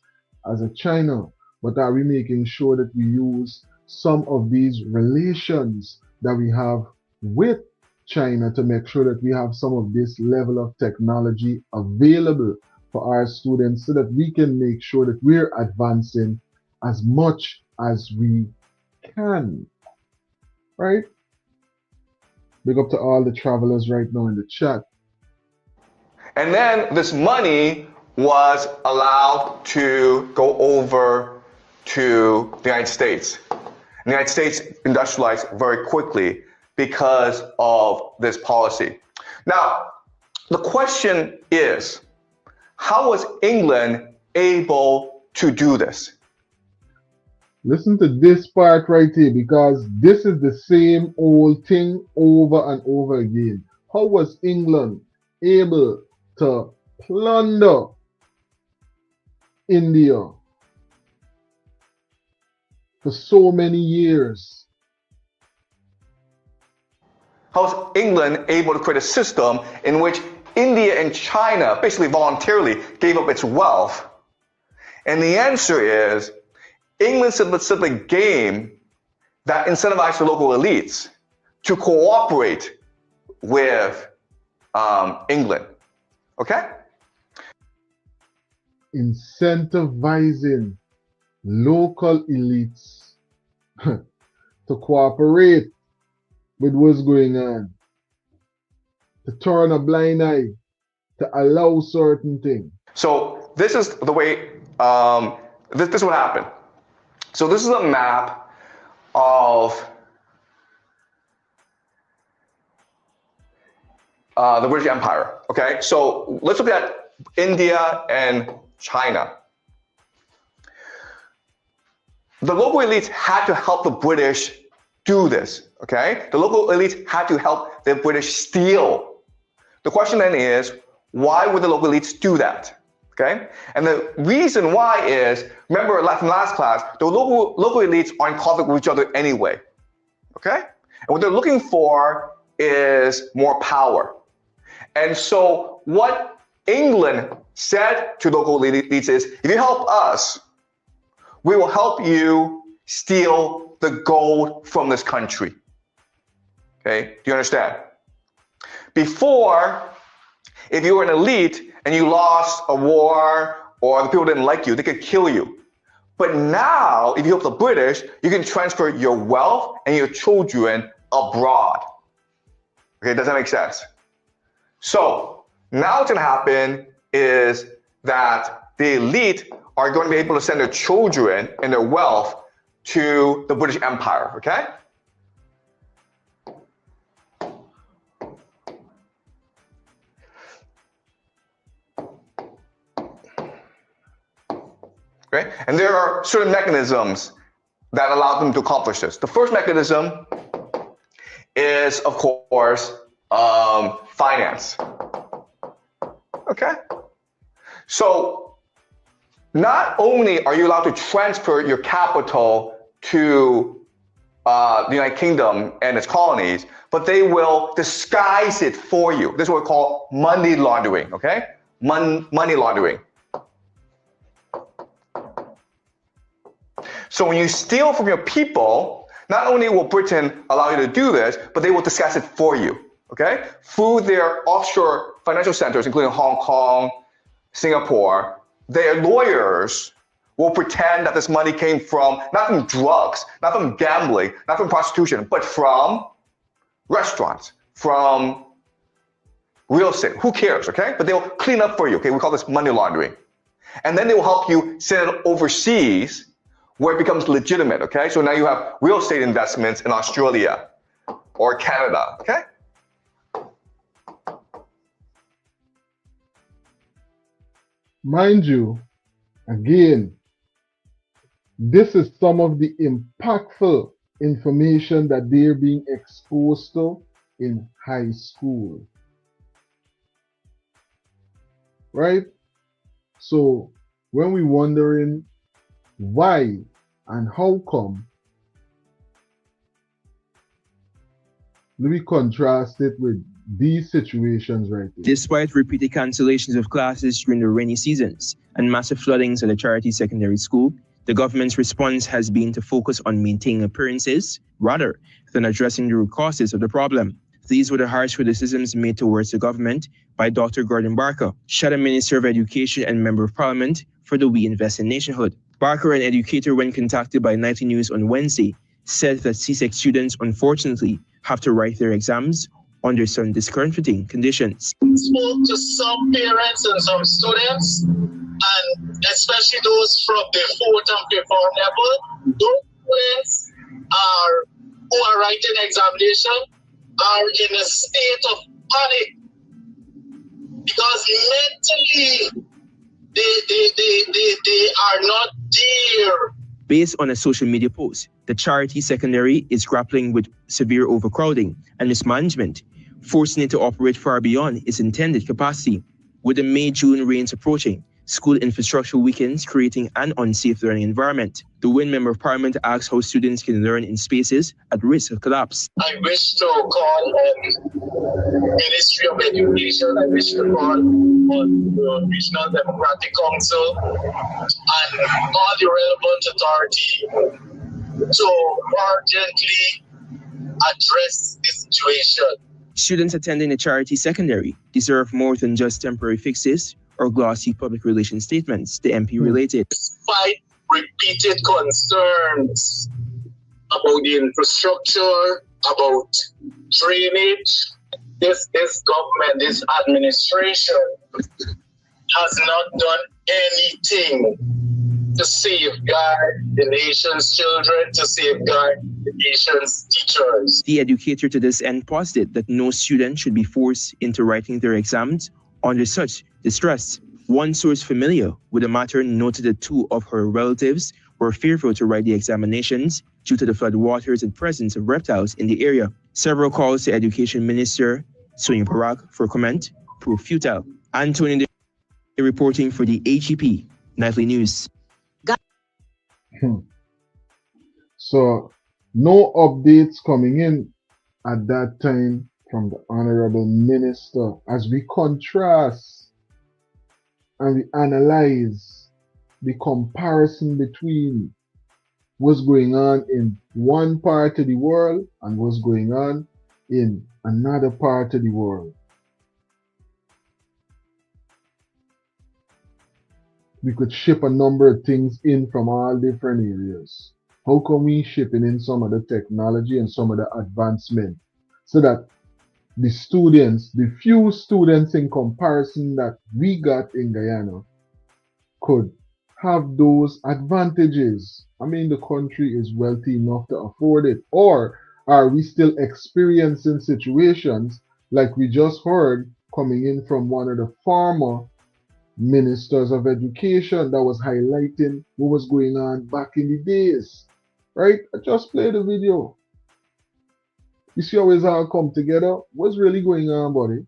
as a China, but are we making sure that we use some of these relations that we have with China to make sure that we have some of this level of technology available for our students, so that we can make sure that we're advancing as much as we can, right? Big up to all the travelers right now in the chat. And then this money was allowed to go over to the United States. The United States industrialized very quickly because of this policy. Now, the question is, how was England able to do this? Listen to this part right here, because this is the same old thing over and over again. How was England able to plunder India for so many years? How is England able to create a system in which India and China basically voluntarily gave up its wealth? And the answer is England set a game that incentivized the local elites to cooperate with England. Okay? Incentivizing local elites to cooperate with what's going on, to turn a blind eye, to allow certain things. So this is the way, this is what happened. So this is a map of the British Empire, okay? So let's look at India and China. The local elites had to help the British do this, okay? The local elites had to help the British steal. The question then is, why would the local elites do that, okay? And the reason why is, remember from last class, the local elites are in conflict with each other anyway, okay? And what they're looking for is more power. And so what England said to local elites is, if you help us, we will help you steal the gold from this country. Okay, do you understand? Before, if you were an elite and you lost a war or the people didn't like you, they could kill you. But now, if you help the British, you can transfer your wealth and your children abroad. Okay, does that make sense? So now what's going to happen is that the elite are going to be able to send their children and their wealth to the British Empire, okay? Okay? And there are certain mechanisms that allow them to accomplish this. The first mechanism is, of course, finance. Okay? So not only are you allowed to transfer your capital to the United Kingdom and its colonies, but they will disguise it for you. This is what we call money laundering, okay? Money laundering. So when you steal from your people, not only will Britain allow you to do this, but they will disguise it for you, okay? Through their offshore financial centers, including Hong Kong, Singapore, their lawyers will pretend that this money came from, not from drugs, not from gambling, not from prostitution, but from restaurants, from real estate. Who cares, okay? But they'll clean up for you, okay? We call this money laundering. And then they will help you send it overseas where it becomes legitimate, okay? So now you have real estate investments in Australia or Canada, okay? Mind you, again, this is some of the impactful information that they're being exposed to in high school. Right? So when we're wondering why and how come, we contrast it with these situations right here. Despite repeated cancellations of classes during the rainy seasons and massive floodings at the charity secondary school, the government's response has been to focus on maintaining appearances rather than addressing the root causes of the problem. These were the harsh criticisms made towards the government by Dr. Gordon Barker, Shadow Minister of Education and Member of Parliament for the We Invest in Nationhood. Barker, an educator, when contacted by 90 News on Wednesday, said that CSEC students unfortunately have to write their exams under some discomforting conditions. Spoke to some parents and some students, and especially those from the 4th and 5th level. Those students who are writing examination are in a state of panic because mentally they are not there. Based on a social media post, the charity secondary is grappling with severe overcrowding and mismanagement, forcing it to operate far beyond its intended capacity. With the May-June rains approaching, school infrastructure weakens, creating an unsafe learning environment. The WIN Member of Parliament asks how students can learn in spaces at risk of collapse. I wish to call on Ministry of Education, I wish to call on the Regional Democratic Council and all the relevant authority to urgently address this situation. Students attending the charity secondary deserve more than just temporary fixes or glossy public relations statements, the MP related. Despite repeated concerns about the infrastructure, about drainage, this government, this administration has not done anything to safeguard the nation's children, to safeguard the nation's teachers. The educator to this end posited that no student should be forced into writing their exams under such distress. One source familiar with the matter noted that two of her relatives were fearful to write the examinations due to the flood waters and presence of reptiles in the area. Several calls to Education Minister Sonia Parak for comment proved futile. Anthony reporting for the HEP Nightly News. So, no updates coming in at that time from the Honorable Minister as we contrast and we analyze the comparison between what's going on in one part of the world and what's going on in another part of the world. We could ship a number of things in from all different areas. How come we shipping in some of the technology and some of the advancement so that the students, the few students in comparison that we got in Guyana could have those advantages? I mean, the country is wealthy enough to afford it. Or are we still experiencing situations like we just heard coming in from one of the former ministers of education that was highlighting what was going on back in the days, right? I just played the video. You see how it's all come together? What's really going on, buddy?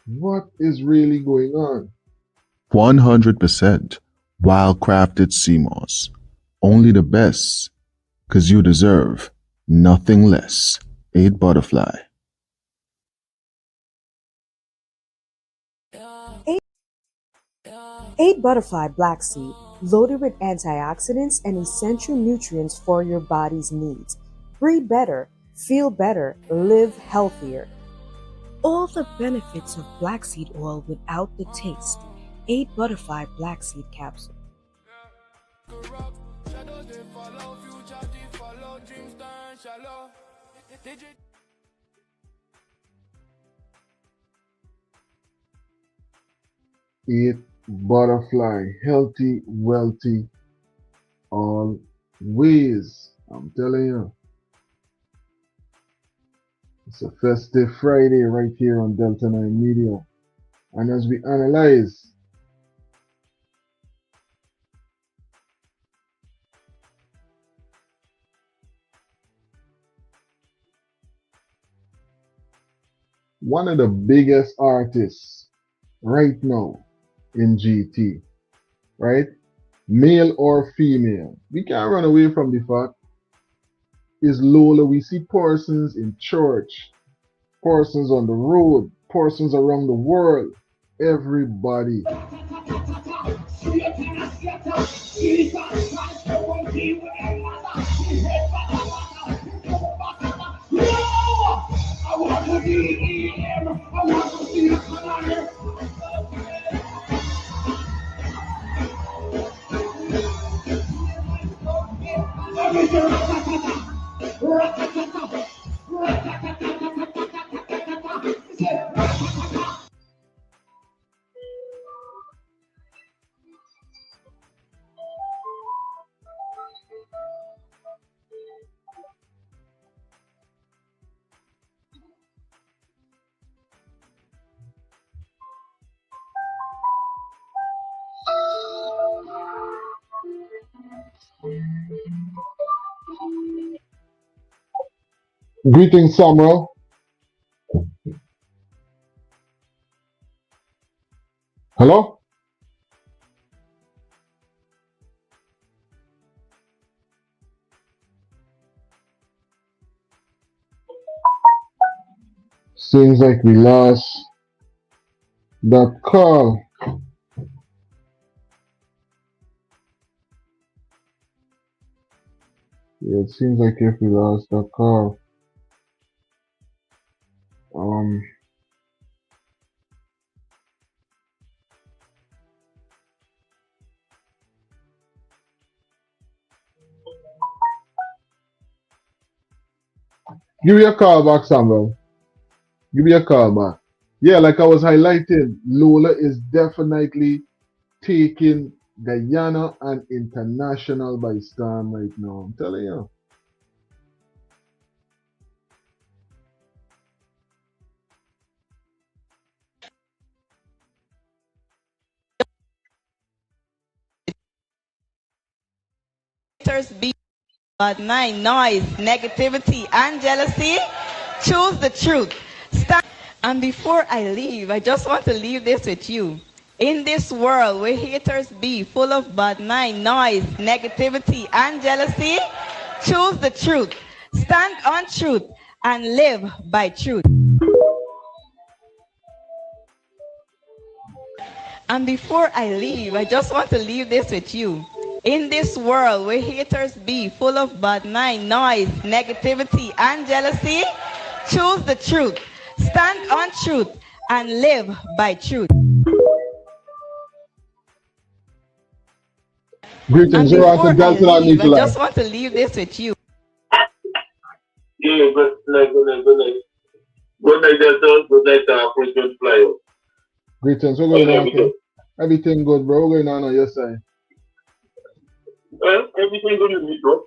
What is really going on? 100% wild-crafted sea moss. Only the best, because you deserve nothing less. 8 Butterfly. 8 Butterfly Black Seed, loaded with antioxidants and essential nutrients for your body's needs. Breathe better, feel better, live healthier. All the benefits of black seed oil without the taste. 8 Butterfly Black Seed Capsule. Eight Butterfly, healthy, wealthy, always. I'm telling you. It's a festive Friday right here on Delta 9 Media. And as we analyze one of the biggest artists right now in GT, right? Male or female, we can't run away from the fact is Lola. We see persons in church, persons on the road, persons around the world, everybody. Greetings, Samuel. Hello? Seems like we lost that call. Yeah, it seems like if we lost that call. Give me a call back, Samuel. Give me a call back. Yeah, like I was highlighting, Lola is definitely taking Guyana and international by storm right now. I'm telling you. Be bad mind, noise, negativity, and jealousy. Choose the truth. And before I leave, I just want to leave this with you. In this world where haters be full of bad mind, noise, negativity, and jealousy, choose the truth. Stand on truth and live by truth. And before I leave, I just want to leave this with you. In this world where haters be full of bad mind, noise, negativity, and jealousy, choose the truth. Stand on truth and live by truth. Greetings, and you're before out to I Delta and leave, I Nikolai. just want to leave this with you. Yeah, good night. Good night, Delta. Good night, President Flyer. Greetings, what's going on? Okay? Everything good, bro. What's going on your side? Well, everything good with me, bro.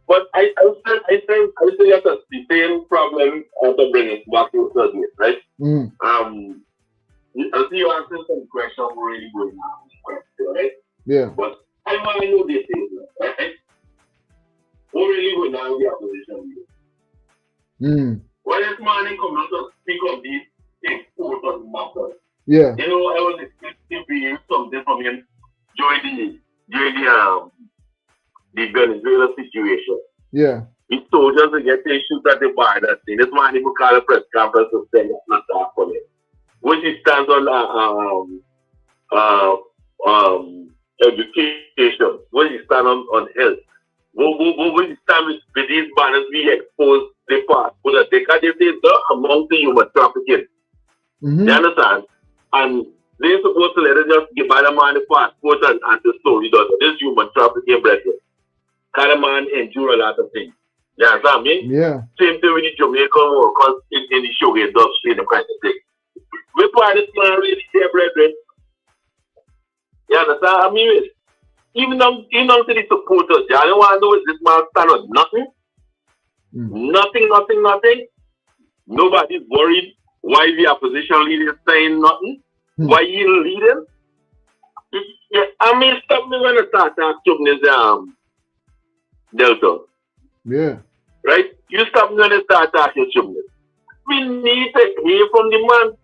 But I say that's the same problem to bring it back to subject, right? I see you answering some questions really good now, right? Yeah. But I want to know this thing, right? What really going on with the opposition? When this morning come out to speak of these important matters, yeah. You know, I was expecting to hear something from him during the Venezuela situation. Yeah. His soldiers are getting shoot at the border. This man even called a press conference to say it's not that funny. When he stands on education, when he stands on health, when he stands with these banners, we expose the past. But they can't say the amount of human trafficking. You understand? And they're supposed to let us just give by the man the passport and the story. This human trafficking, brethren. Kind of man endure a lot of things. You understand me? Yeah. Same thing with the Jamaican workers in the sugar industry and the kind of thing. We part this man really there, brethren. You understand? I mean, even to the supporters, you don't want to know is this man stand on nothing? Nothing. Nobody's worried why the opposition leader is saying nothing. Why he leading? Yeah, I mean, stop me when I start talking this Delta. Yeah. Right? You stop me when I start talking to we need to hear from the man.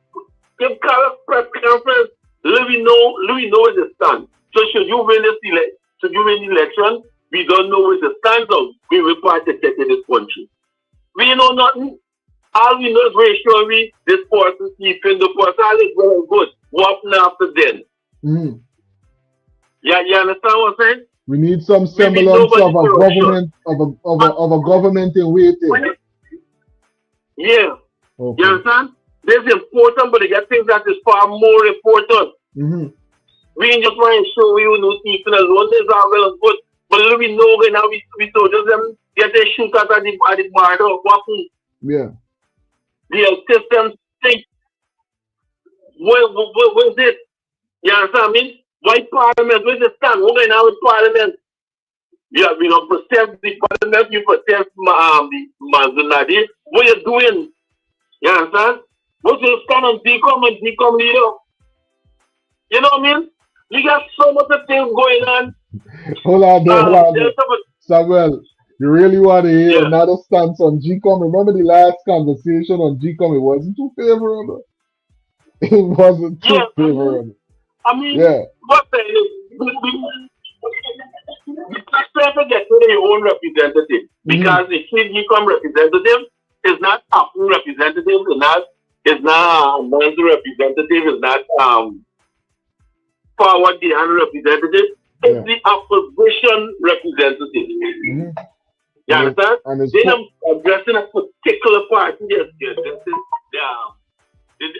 Give Carlos press conference. Let me know where the stand. So should you win the election, we don't know where the stand of we will participate in this country. We know nothing. All we know is very sure this person keeping the person. All is well and good. What happened after then? Yeah, you understand what I'm saying? We need some semblance of a government of a government in waiting. Yeah. Okay. You understand? This is important, but they get things that is far more important. We ain't just want to show you no people alone. This is all well and good. But we know right now we soldiers them get a shoot at the border. What happened? Yeah. The system think. What is it? You understand me? Why Parliament? Where's the stand? What going on with Parliament? Yeah, we don't protest the Parliament, you protest the Manzanadi. What you doing? You understand? What you stand and decom leader? You know what I mean? You got so much of things going on. Hold on there. Samuel, you really want to hear another stance on GCOM? Remember the last conversation on GCOM? It wasn't too favorable. It wasn't too favorable. I mean, what the try to get to their own representative because the GCOM representative is not APU representative, is not Man's representative, is not Forward the hand representative. It's the opposition representative. You understand? They are addressing a particular party. Yes. This is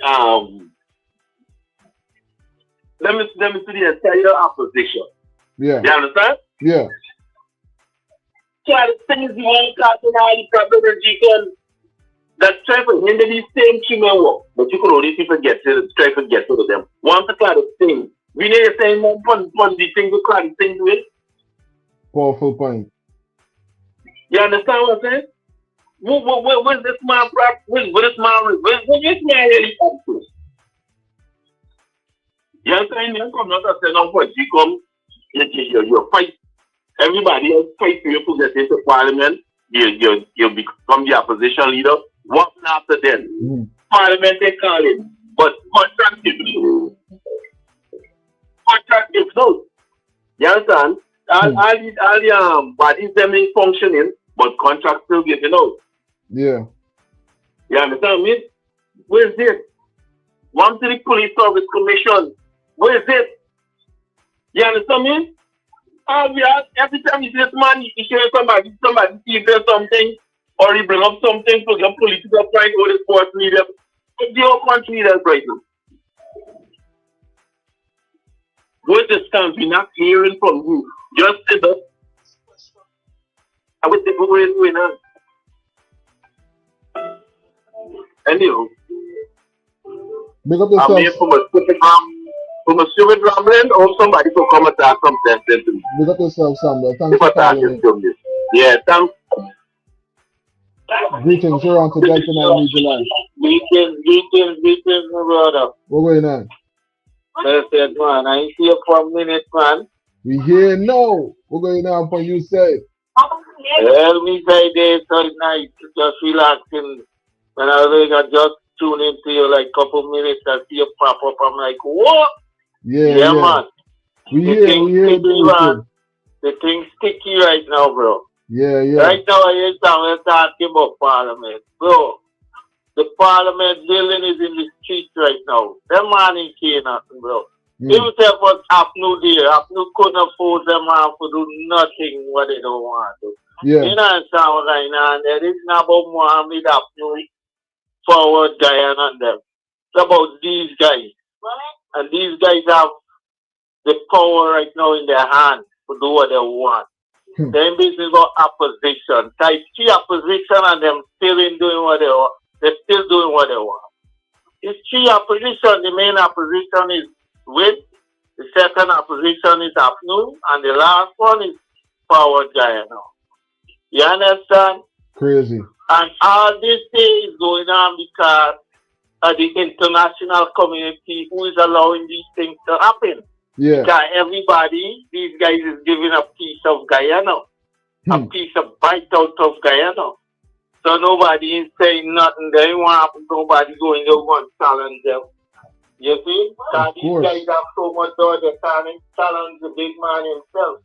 let me see the entire opposition. Yeah. You understand? Yeah. So the things you want to talk about the problem with GCOM that try to hinder these same human work, but you can only try to get to them. One particular thing. We need to say one the thing we call the thing to it. Powerful point. You understand what I'm saying? Where's this man where's this man really up to? You understand? You come not to say no for GCOM. You fight. Everybody else fight for you to get into parliament. You become the opposition leader. What after then? Parliament they call it. But contractive note. You understand? All the bodies them ain't functioning, but contract still giving out. Yeah. You understand me? Where's it? One to the Police Service Commission. Where's it? You understand me? Every time you see this man, you hear somebody sees something, or he bring up something for your political point or the sports media. It's the whole country leaders right now. With the stance, we're not hearing from you. Just sit up. I would say, what is going on? Anyhow, I'm here from a stupid rambling or somebody to come and talk some sense into me. Big up yourself, Samuel. Thanks for calling. Yeah, thanks. Greetings. You're on to Delta 9 Media Live. Greetings, my brother. What's going on? I said, man, I ain't here for a minute, man. We here now. What's going on for you, say? Well, we say this all night, just relaxing. When I just tune into you like a couple minutes, I see you pop up. I'm like, what? Yeah, man. We here. The thing's sticky right now, bro. Yeah. Right now, we're talking about Parliament. Bro, the Parliament building is in the streets right now. Them man ain't care nothing, bro. Even if what's happening there, couldn't afford them man to do nothing what they don't want to. Yeah. You know what I'm saying right now? There is not about Mohammed Hapnu, Forward guy and them. It's about these guys. And these guys have the power right now in their hands to do what they want. Then this is about opposition. Type 3 opposition and them still ain't doing what they want. They're still doing what they want. It's 3 opposition. The main opposition is with. The second opposition is Hapnu. And the last one is Forward guy now. You understand? Crazy. And all this thing is going on because of the international community who is allowing these things to happen. Yeah. Because everybody, these guys is giving a piece of Guyana, a piece of bite out of Guyana. So nobody is saying nothing. They want nobody going to go and challenge them. You see? Because these guys have so much door, they can't challenge the big man himself.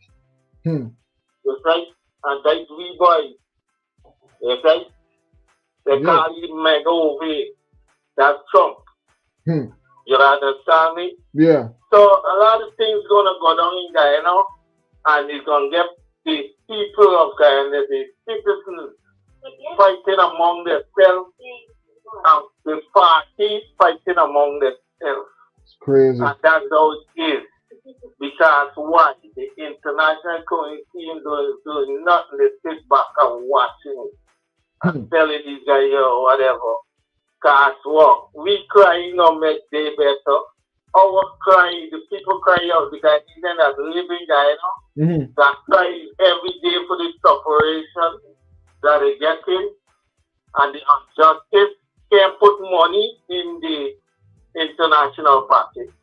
That's right? And that's we boys. That's right? They call him mega over here. That's Trump. You understand me? Yeah. So a lot of things gonna go down in Guyana, and it's gonna get the people of Guyana, the citizens fighting among themselves, and the parties fighting among themselves. It's crazy. And that's how it is. Because why? The international community is doing nothing. They sit back and watching it. And telling these guys or whatever. Cause what? We crying or make day better. Our crying, the people cry out because even as living Guyana, that cry every day for the separation that they getting and the injustice can't put money in the international package.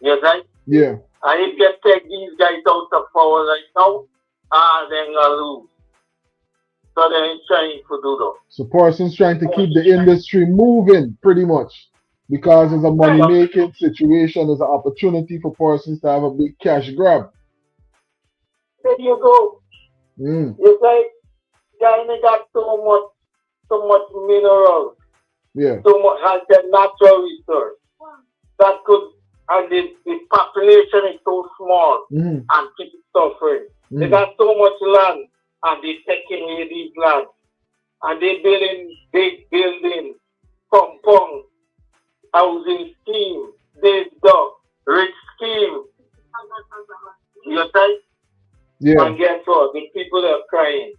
Yes, right? Yeah. And if you take these guys out of power right now, they're gonna lose. So they're trying to do that. So Parsons trying to keep the industry moving pretty much. Because it's a money making situation, it's an opportunity for Parsons to have a big cash grab. There you go. You say China got so much minerals. Yeah. So much has the natural resource that could, and the population is so small and people suffering. They got so much land and they taking away these lands and they building big buildings, compounds, housing scheme, this dog, rich scheme. You say? Yeah. And guess what? The people are crying.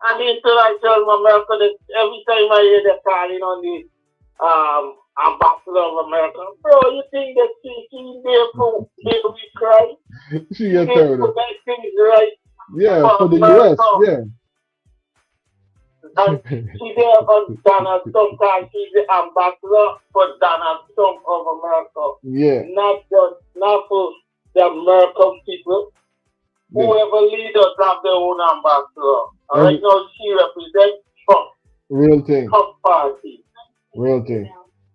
And the international America, every time I hear them calling on the ambassador of America, bro, you think that she's there for there we cry? She gets there tired for of that things right. Yeah, for the US, yeah. And she's there on Donald Trump, because she's the ambassador for Donald Trump of America. Yeah. Not for the American people. Yeah. Whoever leaders have their own ambassador. And right now she represents Trump. Real thing. Trump party. Real thing.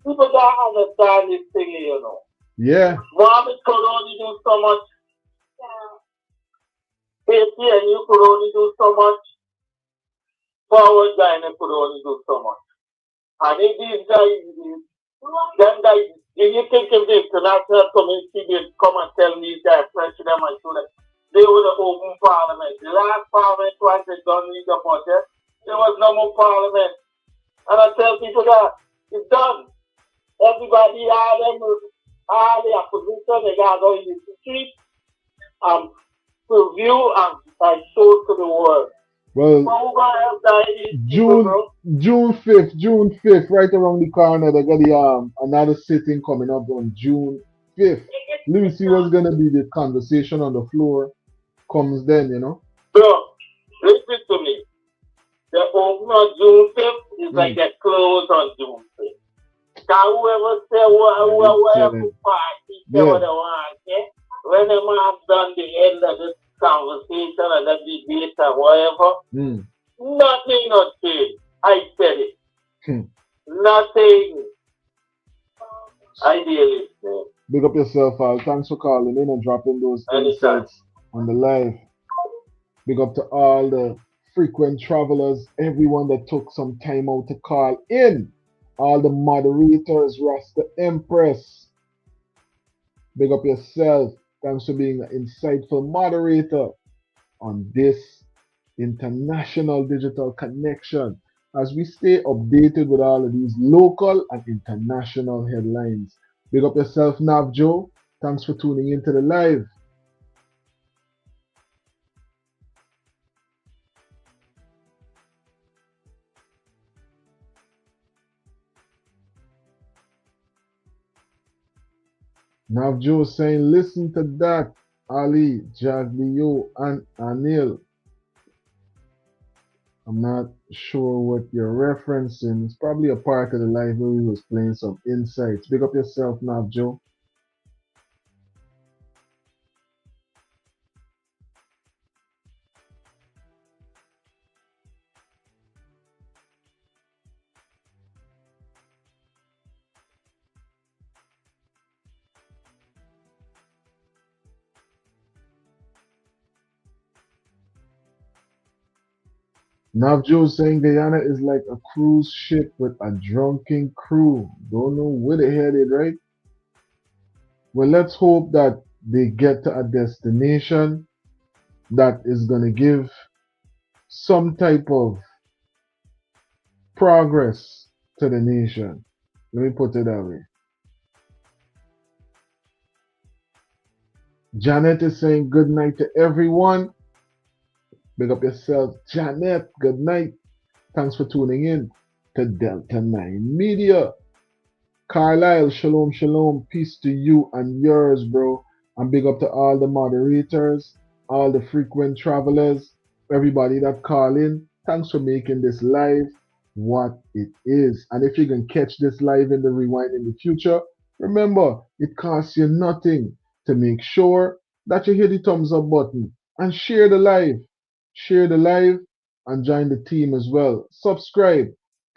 People don't understand this thing, you know. Yeah. Mohammed could only do so much. Haiti and you could only do so much. Forward China could only do so much. And if these guys, them guys, if you think if the international community did come and tell these guys, pressure them and show them, they would have opened parliament. The last parliament, once they done with the budget, there was no more parliament. And I tell people that it's done. Everybody, all the opposition, they got to go in the street and review and show to the world. Well, June 5th, right around the corner, they got the another sitting coming up on June 5th. Let me see what's gonna be the conversation on the floor comes then, you know. So, listen to me. The open on June 5th is like they close on June 5th. Now whoever say whatever party say what they want, okay? When the man done the end of this conversation and the debate and whatever, nothing not change. I said it. Nothing. I did it. Big up yourself, Al. Thanks for calling in and dropping those insights on the live. Big up to all the frequent travelers, everyone that took some time out to call in. All the moderators, Rasta Empress. Big up yourself. Thanks for being an insightful moderator on this international digital connection as we stay updated with all of these local and international headlines. Big up yourself, Nav Joe. Thanks for tuning into the live. Nav Joe saying, listen to that, Ali, Jaglio, and Anil. I'm not sure what you're referencing. It's probably a part of the live where we was playing some insights. Big up yourself, Nav Joe. Navjo saying Guyana is like a cruise ship with a drunken crew. Don't know where they headed, right? Well, let's hope that they get to a destination that is going to give some type of progress to the nation. Let me put it that way. Janet is saying good night to everyone. Big up yourself, Janet. Good night. Thanks for tuning in to Delta 9 Media. Carlisle, shalom, shalom. Peace to you and yours, bro. And big up to all the moderators, all the frequent travelers, everybody that call in. Thanks for making this live what it is. And if you can catch this live in the rewind in the future, remember, it costs you nothing to make sure that you hit the thumbs up button and share the live. Share the live and join the team as well. Subscribe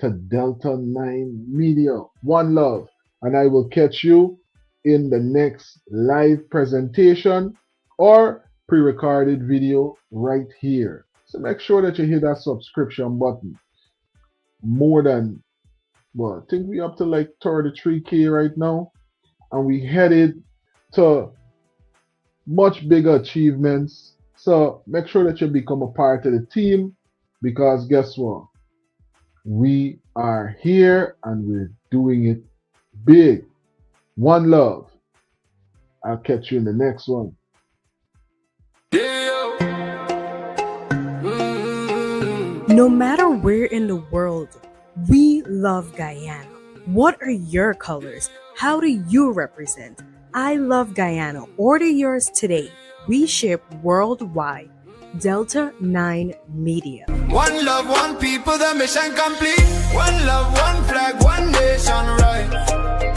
to Delta 9 Media. One love. And I will catch you in the next live presentation or pre-recorded video right here. So make sure that you hit that subscription button. More than, well, I think we're up to like 33K right now. And we headed to much bigger achievements. So make sure that you become a part of the team, because guess what? We are here and we're doing it big. One love. I'll catch you in the next one. No matter where in the world, we love Guyana. What are your colors? How do you represent? I love Guyana. Order yours today. We ship worldwide. Delta 9 Media. One love, one people, the mission complete. One love, one flag, one nation, right?